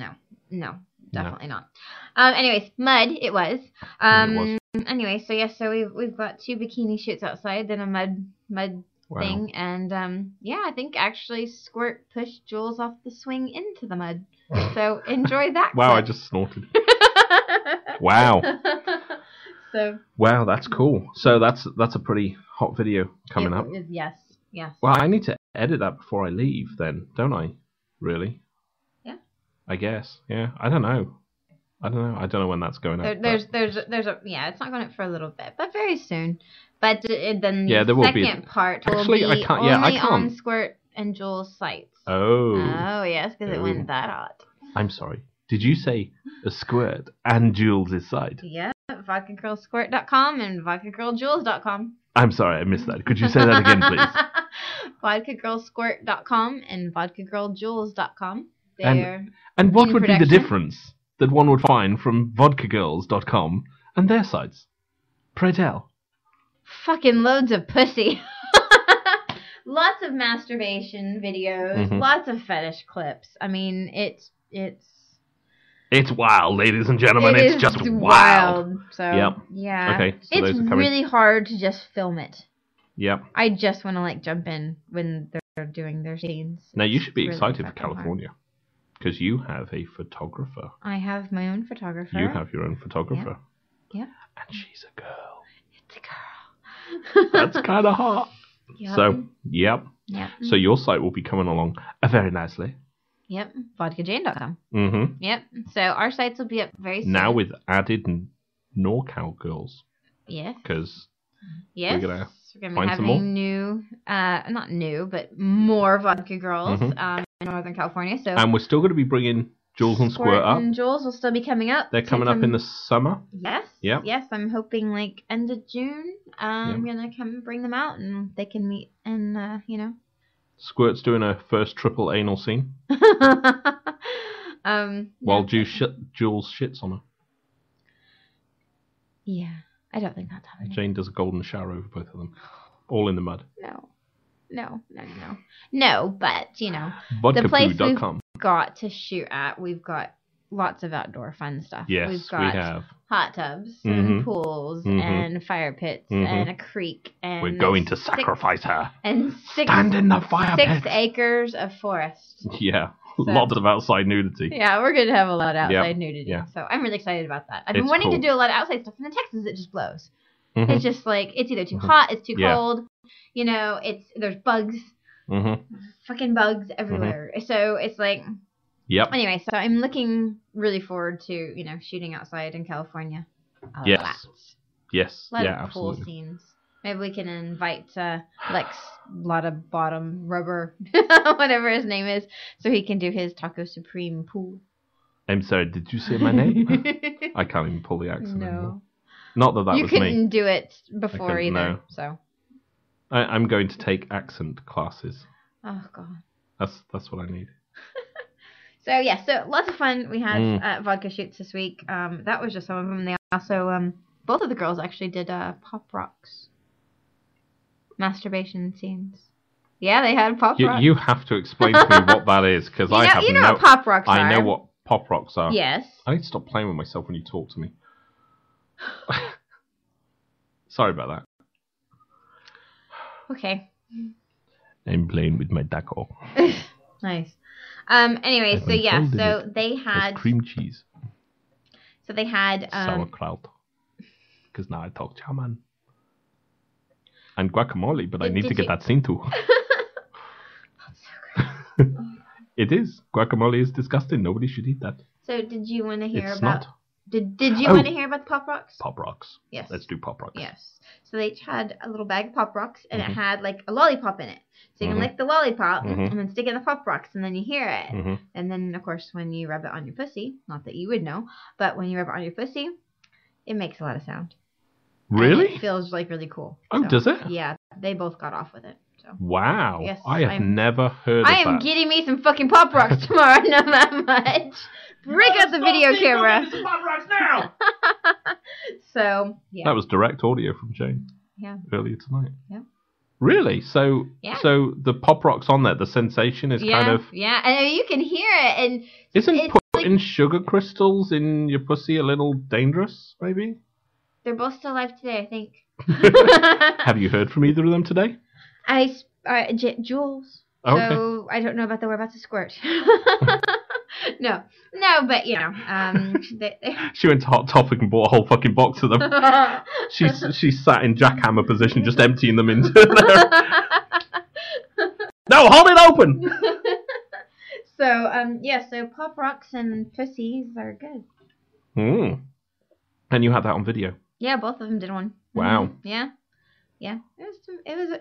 No, definitely not. Anyways, mud it was. It was. Anyway, so we've got 2 bikini shoots outside, then a mud thing, and I think actually Squirt pushed Jules off the swing into the mud. So enjoy that. Wow, clip. I just snorted. Wow. Wow, that's cool. So that's a pretty hot video coming up. Yes. Well, I need to edit that before I leave then, don't I? Really? Yeah. I guess. Yeah. I don't know. I don't know when that's going out. There's a it's not going up for a little bit, but very soon. But then Yeah, there the will be second part will Actually, be I can't- yeah, I only can't. on Squirt and Jules' sites. Oh. Oh, yes, because it Oh. went that hot. I'm sorry. Did you say a Squirt and Jules' site? Yeah, vodkagirlsquirt.com and vodkagirljules.com. I'm sorry, I missed that. Could you say that again, please? vodkagirlsquirt.com and vodkagirljules.com. They're And what in would be the production. difference that one would find from vodkagirls.com and their sites? Pray tell. Fucking loads of pussy. Lots of masturbation videos, Mhm. lots of fetish clips. I mean, it's It's wild, ladies and gentlemen. it It's is just wild. So Yep. yeah, Okay, so it's those are coming. really hard to just film it. Yep. I just want to like jump in when they're doing their scenes. Now you should be It's really excited for fucking hard. California because you have a photographer. I have my own photographer. You have your own photographer. Yep. And she's a girl. It's a girl. That's kind of hot. Yep. So, yep. Yep. So your site will be coming along very nicely. Yep. Vodkajane.com. Mm-hmm. Yep. So our sites will be up very soon. Now with added NorCal girls. Yes. Because Yes. we're gonna be find some having new, not new, but more vodka girls Mhm. in Northern California. So and we're still going to be bringing Jules and Squirt up. and Jules will still be coming up. They're coming up in the summer. Yes. Yep. Yes, I'm hoping like end of June. I'm gonna come bring them out and they can meet and Squirt's doing her first triple anal scene while Jules shits on her. Yeah, I don't think that's happening. Jane does a golden shower over both of them, all in the mud. No, but the place we've Vodkapoo.com. got to shoot at, we've got lots of outdoor fun stuff. Yes, we've we got have. hot tubs Mhm. and pools Mhm. and fire pits Mhm. and a creek and We're going to sacrifice her. and Stand in the fire 6 pit. acres of forest. Yeah, lots of outside nudity. Yeah, we're gonna have a lot of outside Yep. nudity. Yeah. So I'm really excited about that. I've been It's wanting cool. to do a lot of outside stuff, and in Texas it just blows. Mhm. It's just like it's either too Mhm. hot, it's too Yeah. cold. There's bugs, Mm-hmm. fucking bugs everywhere. So it's like Yep. anyway. So I'm looking really forward to shooting outside in California. A Yes. lot. Yes. A lot Yeah, of pool absolutely. scenes. Maybe we can invite Lex Lotta Bottom Rubber, whatever his name is, so he can do his Taco Supreme pool. I'm sorry, did you say my name? I can't even pull the accent No. anymore. Not that You was couldn't me. do it before couldn't, either. no. So. I'm going to take accent classes. Oh god. That's what I need. So yeah, so lots of fun. We had Mm. vodka shoots this week. That was just some of them. They also both of the girls actually did pop rocks, masturbation scenes. Yeah, they had pop rocks. You have to explain to me what that is because I have you know no. what pop rocks I are. know what pop rocks are. Yes. I need to stop playing with myself when you talk to me. Sorry about that. Okay. I'm playing with my taco. Nice. Anyway, I've so yeah, unfolded so it they as had cream cheese, um, sauerkraut. Because now I talk German. And guacamole, but I need to did get you- that scene too. It is. Guacamole is disgusting. Nobody should eat that. So did you want to hear It's about? not. Did you Oh. want to hear about the pop rocks? Pop rocks. Yes. Let's do pop rocks. Yes. So they each had a little bag of pop rocks, and Mhm. it had like a lollipop in it. So you can Mhm. lick the lollipop Mhm. and then stick it in the pop rocks, and then you hear it. Mhm. And then of course when you rub it on your pussy, not that you would know, but when you rub it on your pussy, it makes a lot of sound. And Really? it feels like really cool. Oh, So, does it? Yeah, they both got off with it. So. Wow. Yes, I have I'm- never heard I of am that. getting me some fucking pop rocks tomorrow. I know that much. Break out the video camera. So yeah. That was direct audio from Jane Yeah. earlier tonight. Yeah. Really? So Yeah. so the pop rocks on there, the sensation is Yeah, kind of... yeah, and you can hear it, and Isn't it's putting sugar crystals in your pussy a little dangerous, maybe? they're both still alive today, I think. Have you heard from either of them today? Jules. Okay. So I don't know about the whereabouts of Squirt. no, but they, She went to Hot Topic and bought a whole fucking box of them. She sat in jackhammer position, just emptying them into there. No, hold it open! So so pop rocks and pussies are good. And you had that on video. Yeah, both of them did one. Wow. Mhm. Yeah. yeah, it was a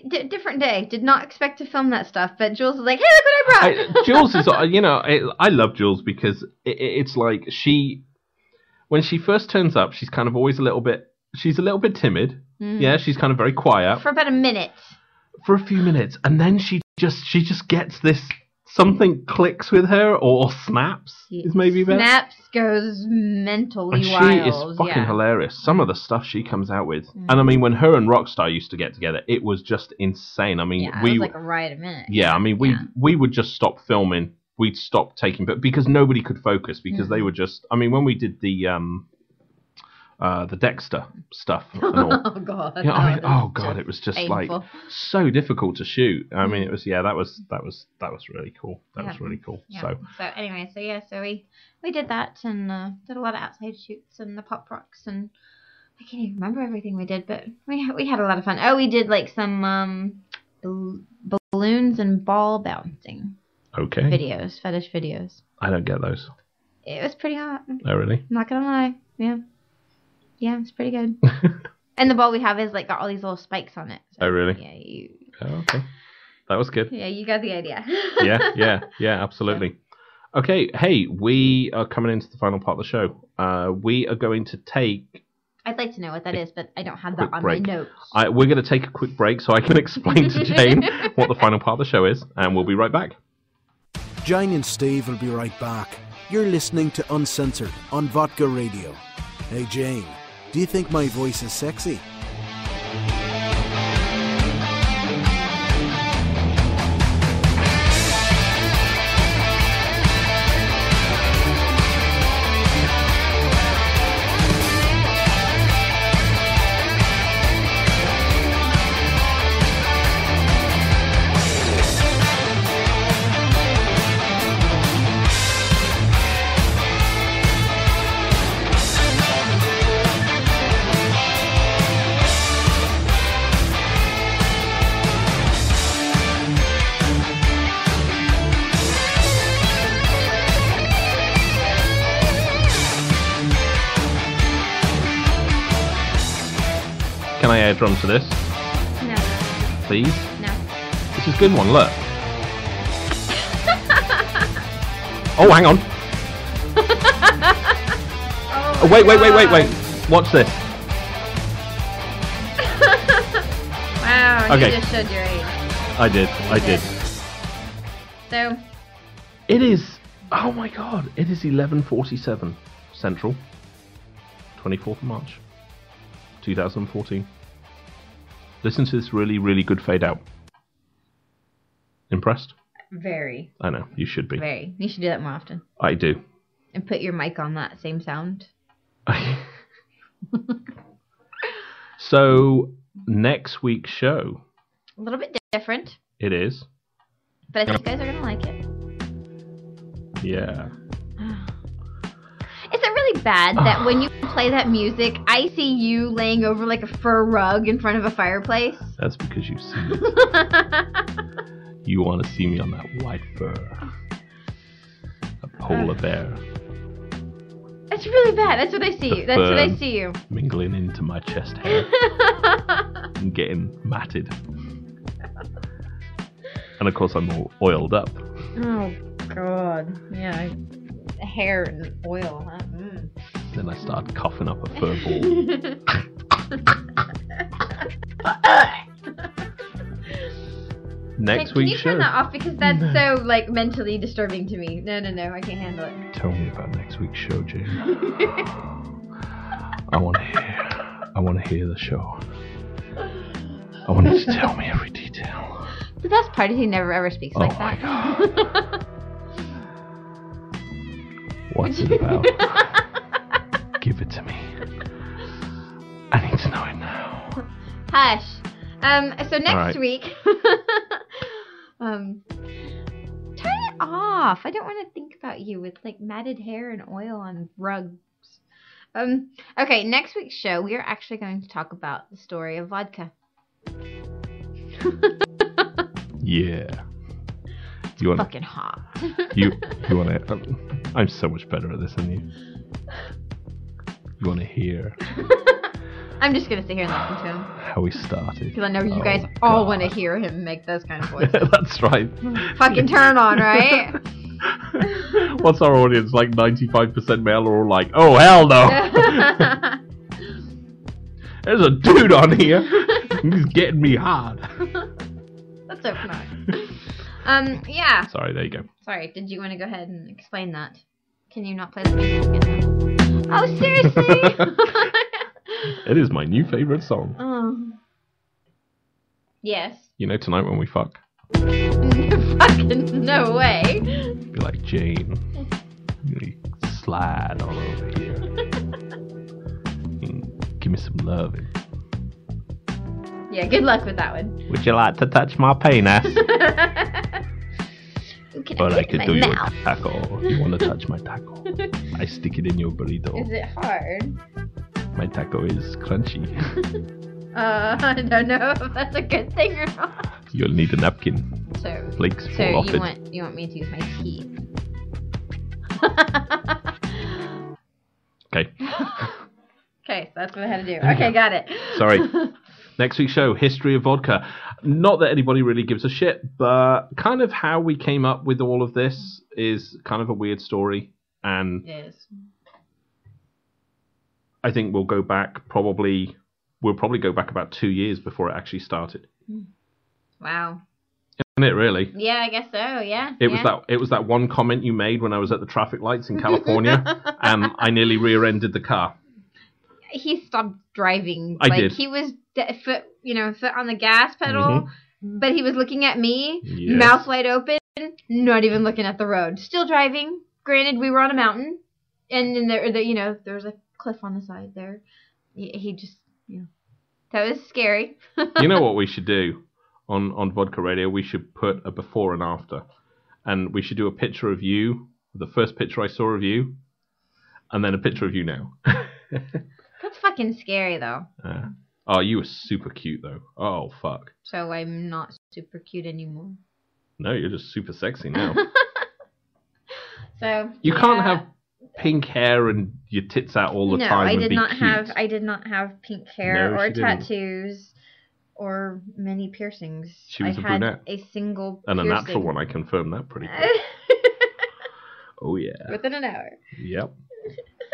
very different day. Did not expect to film that stuff, but Jules was like, "Hey, look what I brought." Jules is, I love Jules because it's like when she first turns up, she's kind of always a little bit timid. Yeah, she's kind of very quiet for about a minute. For a few minutes, and then she just gets this. Something clicks with her, or snaps is maybe better. Snaps, goes mentally and wild. She is fucking hilarious. Some of the stuff she comes out with, and I mean, when her and Rockstar used to get together, it was just insane. I mean, it was like a riot a minute. Yeah, I mean, we would just stop filming. We'd stop taking, but because nobody could focus, because they were just. I mean, when we did the Dexter stuff. And all. Oh god! Yeah, I mean, it was just painful. Like so difficult to shoot. I mean, it was that was really cool. That was really cool. Yeah. So anyway, so we did that and did a lot of outside shoots and the pop rocks, and I can't even remember everything we did, but we had a lot of fun. Oh, we did like some balloons and ball bouncing. Okay. Fetish videos. I don't get those. It was pretty hot. Oh really? I'm not gonna lie. Yeah. Yeah, it's pretty good. And the ball we have is like got all these little spikes on it. So, oh really? Yeah. Oh, okay. That was good. Yeah, you got the idea. yeah, absolutely. Okay, hey, we are coming into the final part of the show. We are going to take... I'd like to know what that is, but I don't have that on my notes. We're going to take a quick break so I can explain to Jane what the final part of the show is, and we'll be right back. Jane and Steve will be right back. You're listening to Uncensored on Vodka Radio. Hey, Jane, do you think my voice is sexy? Can I air drum to this? No. Please? No. This is a good one, look. Oh, hang on. Oh, wait. Watch this. Wow, okay. You just showed your age. I did. So? It is, oh my god, it is 11:47 Central, 24th of March, 2014. Listen to this really, really good fade out. Impressed? Very. I know, you should be. Very. You should do that more often. I do. And put your mic on that same sound. So, next week's show. A little bit different. It is. But I think you guys are going to like it. Yeah. Is it really bad that when you play that music, I see you laying over like a fur rug in front of a fireplace? That's because you've seen it. You want to see me on that white fur. A polar bear. That's really bad. That's what I see you. That's what I see you. Mingling into my chest hair. And getting matted. And of course I'm all oiled up. Oh, God. Yeah. Hair and oil, huh? Mm. Then I start coughing up a fur ball. Next week's show. Can you turn that off? Because that's so, like, mentally disturbing to me. No, I can't handle it. Tell me about next week's show, Jane. I want to hear the show. I want you to tell me every detail. The best part is he never ever speaks like that. Oh my god. What's it about? Give it to me. I need to know it now. Hush. So next week, turn it off. I don't want to think about you with like matted hair and oil on rugs. Okay, next week's show, we are actually going to talk about the story of vodka. Yeah. You want fucking hot. you want to? I'm so much better at this than you. You want to hear? I'm just gonna sit here and listen to him. How we started. Because I know you guys all want to hear him make those kind of voices. That's right. Fucking turn on, right? What's our audience? Like 95% male are all like, oh, hell no. There's a dude on here. He's getting me hard. Let's hope not. Yeah. Sorry, there you go. Sorry, did you want to go ahead and explain that? Can you not play the music again? Oh, seriously? It is my new favorite song. Oh. Yes. You know, tonight when we fuck. Fucking no way. Be like, Jane, you slide all over here. Give me some loving. Yeah, good luck with that one. Would you like to touch my penis? But I could do your taco. You want to touch my taco? I stick it in your burrito. Is it hard? My taco is crunchy. I don't know if that's a good thing or not. You'll need a napkin. So, flakes fall off it. You want me to use my teeth? Okay. Okay, so that's what I had to do. Okay, got it. Sorry. Next week's show, History of Vodka. Not that anybody really gives a shit, but kind of how we came up with all of this is kind of a weird story. And it is. I think we'll probably go back about 2 years before it actually started. Wow. Isn't it really? Yeah, I guess so, yeah. It was that one comment you made when I was at the traffic lights in California and I nearly rear-ended the car. He stopped driving. I did. He was foot on the gas pedal, but he was looking at me, Yes. mouth wide open, not even looking at the road. Still driving. Granted, we were on a mountain, and then there was a cliff on the side there. He just, that was scary. You know what we should do on Vodka Radio? We should put a before and after, and we should do a picture of you, the first picture I saw of you, and then a picture of you now. That's fucking scary, though. Oh, you were super cute, though. Oh, fuck. So I'm not super cute anymore. No, you're just super sexy now. So you can't have pink hair and your tits out all the time. No, I did not have pink hair or tattoos or many piercings. She was a brunette. A single and piercing. a natural one. I confirmed that pretty quick. Oh yeah. Within an hour. Yep.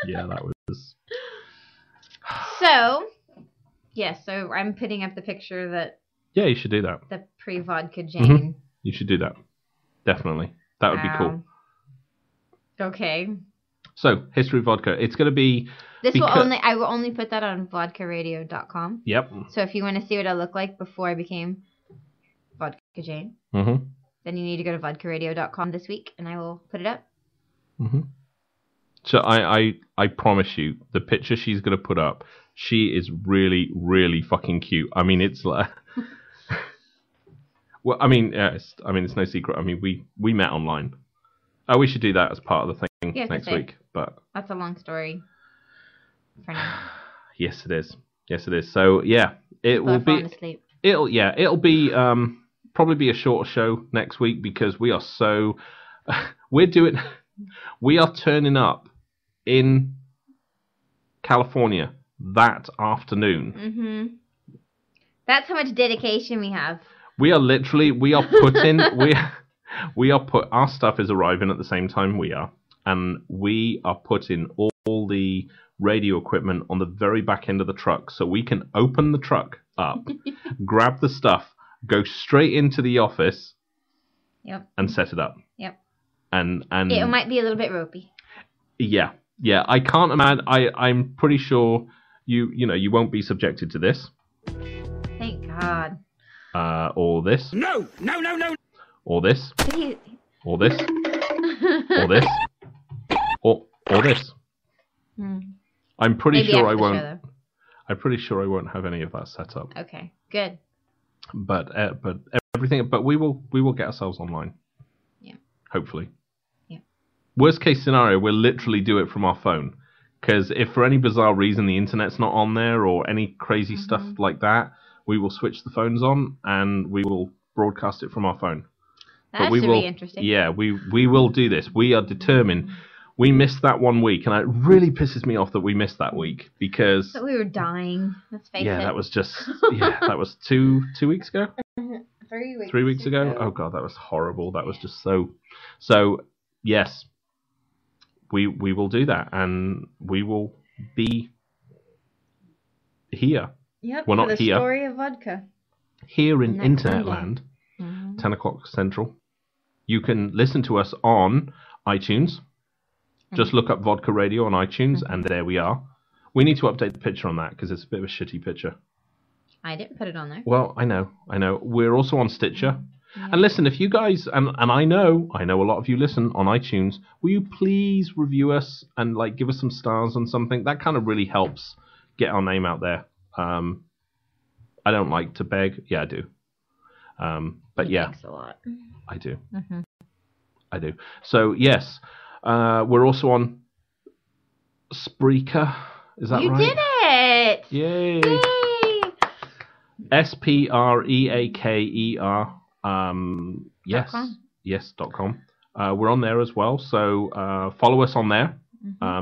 Yeah, that was. So, yes. So I'm putting up the picture that. Yeah, you should do that. The pre-vodka Jane. You should do that. Definitely. That would be cool. Okay. So, History of Vodka. It's going to be... I will only put that on vodkaradio.com. Yep. So if you want to see what I look like before I became Vodka Jane, then you need to go to vodkaradio.com this week, and I will put it up. So I promise you, the picture she's going to put up, she is really, really fucking cute. I mean, it's like... Well, it's no secret. I mean, we met online. We should do that as part of the thing next week. But that's a long story for now. Yes, it is. Yes, it is. So yeah, it'll be probably be a shorter show next week because we are so we are turning up in California that afternoon. That's how much dedication we have. We are putting our stuff is arriving at the same time we are, and we are putting all the radio equipment on the very back end of the truck so we can open the truck up, grab the stuff, go straight into the office, and set it up. And it might be a little bit ropey. Yeah. I can't imagine. I'm pretty sure you won't be subjected to this. Thank God. Or this. No. Or this. Or this. Or this. Or this. I'm pretty sure I won't. I'm pretty sure I won't have any of that set up. Okay, good. But everything. But we will get ourselves online. Yeah. Hopefully. Yeah. Worst case scenario, we'll literally do it from our phone. Because if for any bizarre reason the internet's not on there or any crazy stuff like that, we will switch the phones on and we will broadcast it from our phone. That should be interesting. Yeah, we will do this. We are determined. We missed that 1 week, and it really pisses me off that we missed that week because But we were dying. Let's face it. that was just that was 2 weeks ago. 3 weeks. 3 weeks ago. Oh god, that was horrible. That was just so. Yes, we will do that, and we will be here. Yep. We're for not the here. Story of vodka. Here in Next Internet Monday. Land, Mhm. 10 o'clock Central. You can listen to us on iTunes. Just look up Vodka Radio on iTunes, and there we are. We need to update the picture on that because it's a bit of a shitty picture. I didn't put it on there. Well, I know. We're also on Stitcher. And listen, if you guys, and I know a lot of you listen on iTunes, will you please review us and like give us some stars on something? That kind of really helps get our name out there. I don't like to beg. Yeah, I do. But yeah, Thanks a lot. I do. Mm-hmm. I do. So yes, we're also on Spreaker. Is that You right? did it! Yay! Yay! Spreaker. Yes. .com. Yes.com. We're on there as well. So follow us on there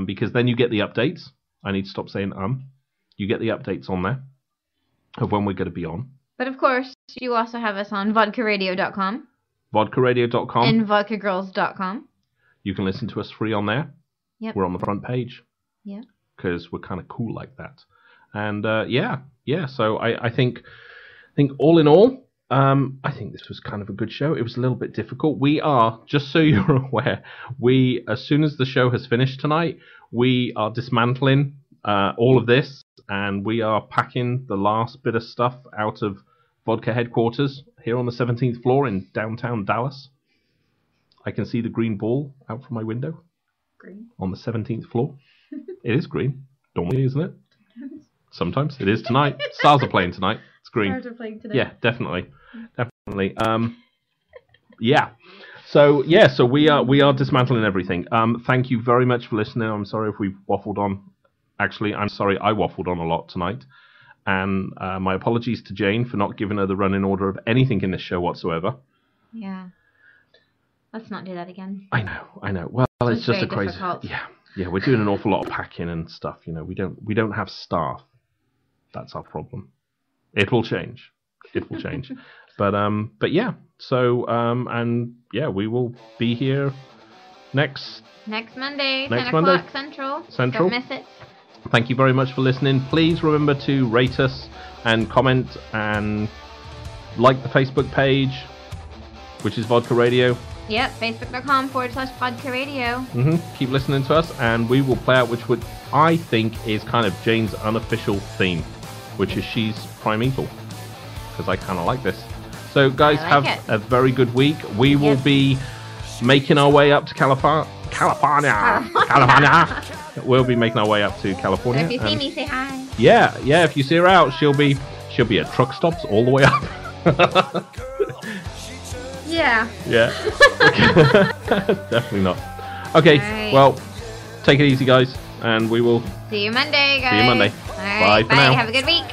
because then you get the updates. I need to stop saying You get the updates on there of when we're going to be on. But of course, you also have us on vodkaradio.com. Vodkaradio.com. And vodkagirls.com. You can listen to us free on there. Yep. We're on the front page. Yeah. Because we're kind of cool like that. And yeah. So I think all in all, I think this was kind of a good show. It was a little bit difficult. We are, just so you're aware, as soon as the show has finished tonight, we are dismantling all of this, and we are packing the last bit of stuff out of Vodka headquarters here on the 17th floor in downtown Dallas. I can see the green ball out from my window. Green. On the 17th floor. It is green. Normally, isn't it? Sometimes. It is tonight. Stars are playing tonight. It's green. Stars are playing today. Yeah, definitely. Yeah. So we are dismantling everything. Thank you very much for listening. I'm sorry if we waffled on. Actually, I'm sorry I waffled on a lot tonight. And my apologies to Jane for not giving her the running order of anything in this show whatsoever. Yeah. Let's not do that again. I know. Well, it's just a crazy. Difficult. Yeah, we're doing an awful lot of packing and stuff. You know, we don't have staff. That's our problem. It will change. But yeah. So and yeah, we will be here next Monday, Next 10 Monday. o'clock Central. Central. Don't miss it. Thank you very much for listening. Please remember to rate us and comment and like the Facebook page, which is Vodka Radio. Yep, facebook.com/Vodka Radio. Keep listening to us, and we will play out which I think is kind of Jane's unofficial theme, which is she's primeval, because I kind of like this. So, guys, have a very good week. We will be making our way up to California. We'll be making our way up to California. So if you see me, say hi. Yeah. If you see her out, she'll be at truck stops all the way up. Yeah. Yeah. Definitely not. Okay. Right. Well, take it easy, guys, and we will See you Monday, guys. see you Monday. All right, Bye for now. Have a good week.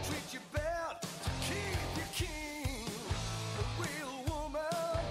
Treat you bad, keep you king, a real woman.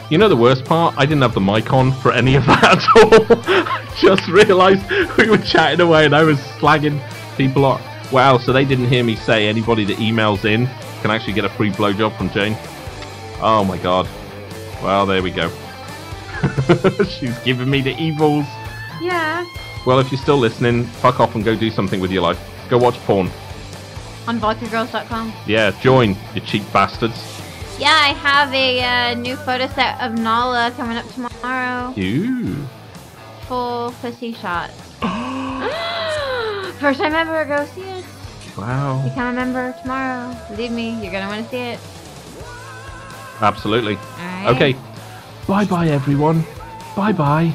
You know the worst part? I didn't have the mic on for any of that at all. I just realised we were chatting away and I was slagging people off. Wow, so they didn't hear me say anybody that emails in can actually get a free blowjob from Jane. Oh my god. Well, there we go. She's giving me the evils. Yeah. Well, if you're still listening, fuck off and go do something with your life. Go watch porn. On vodkagirls.com. Yeah, join, you cheap bastards. Yeah, I have a new photo set of Nala coming up tomorrow. Ew. Full pussy shots. First time ever, go see it. Wow. Become a member tomorrow. Believe me, you're gonna want to see it. Absolutely. All right. Okay. Bye-bye, everyone. Bye-bye.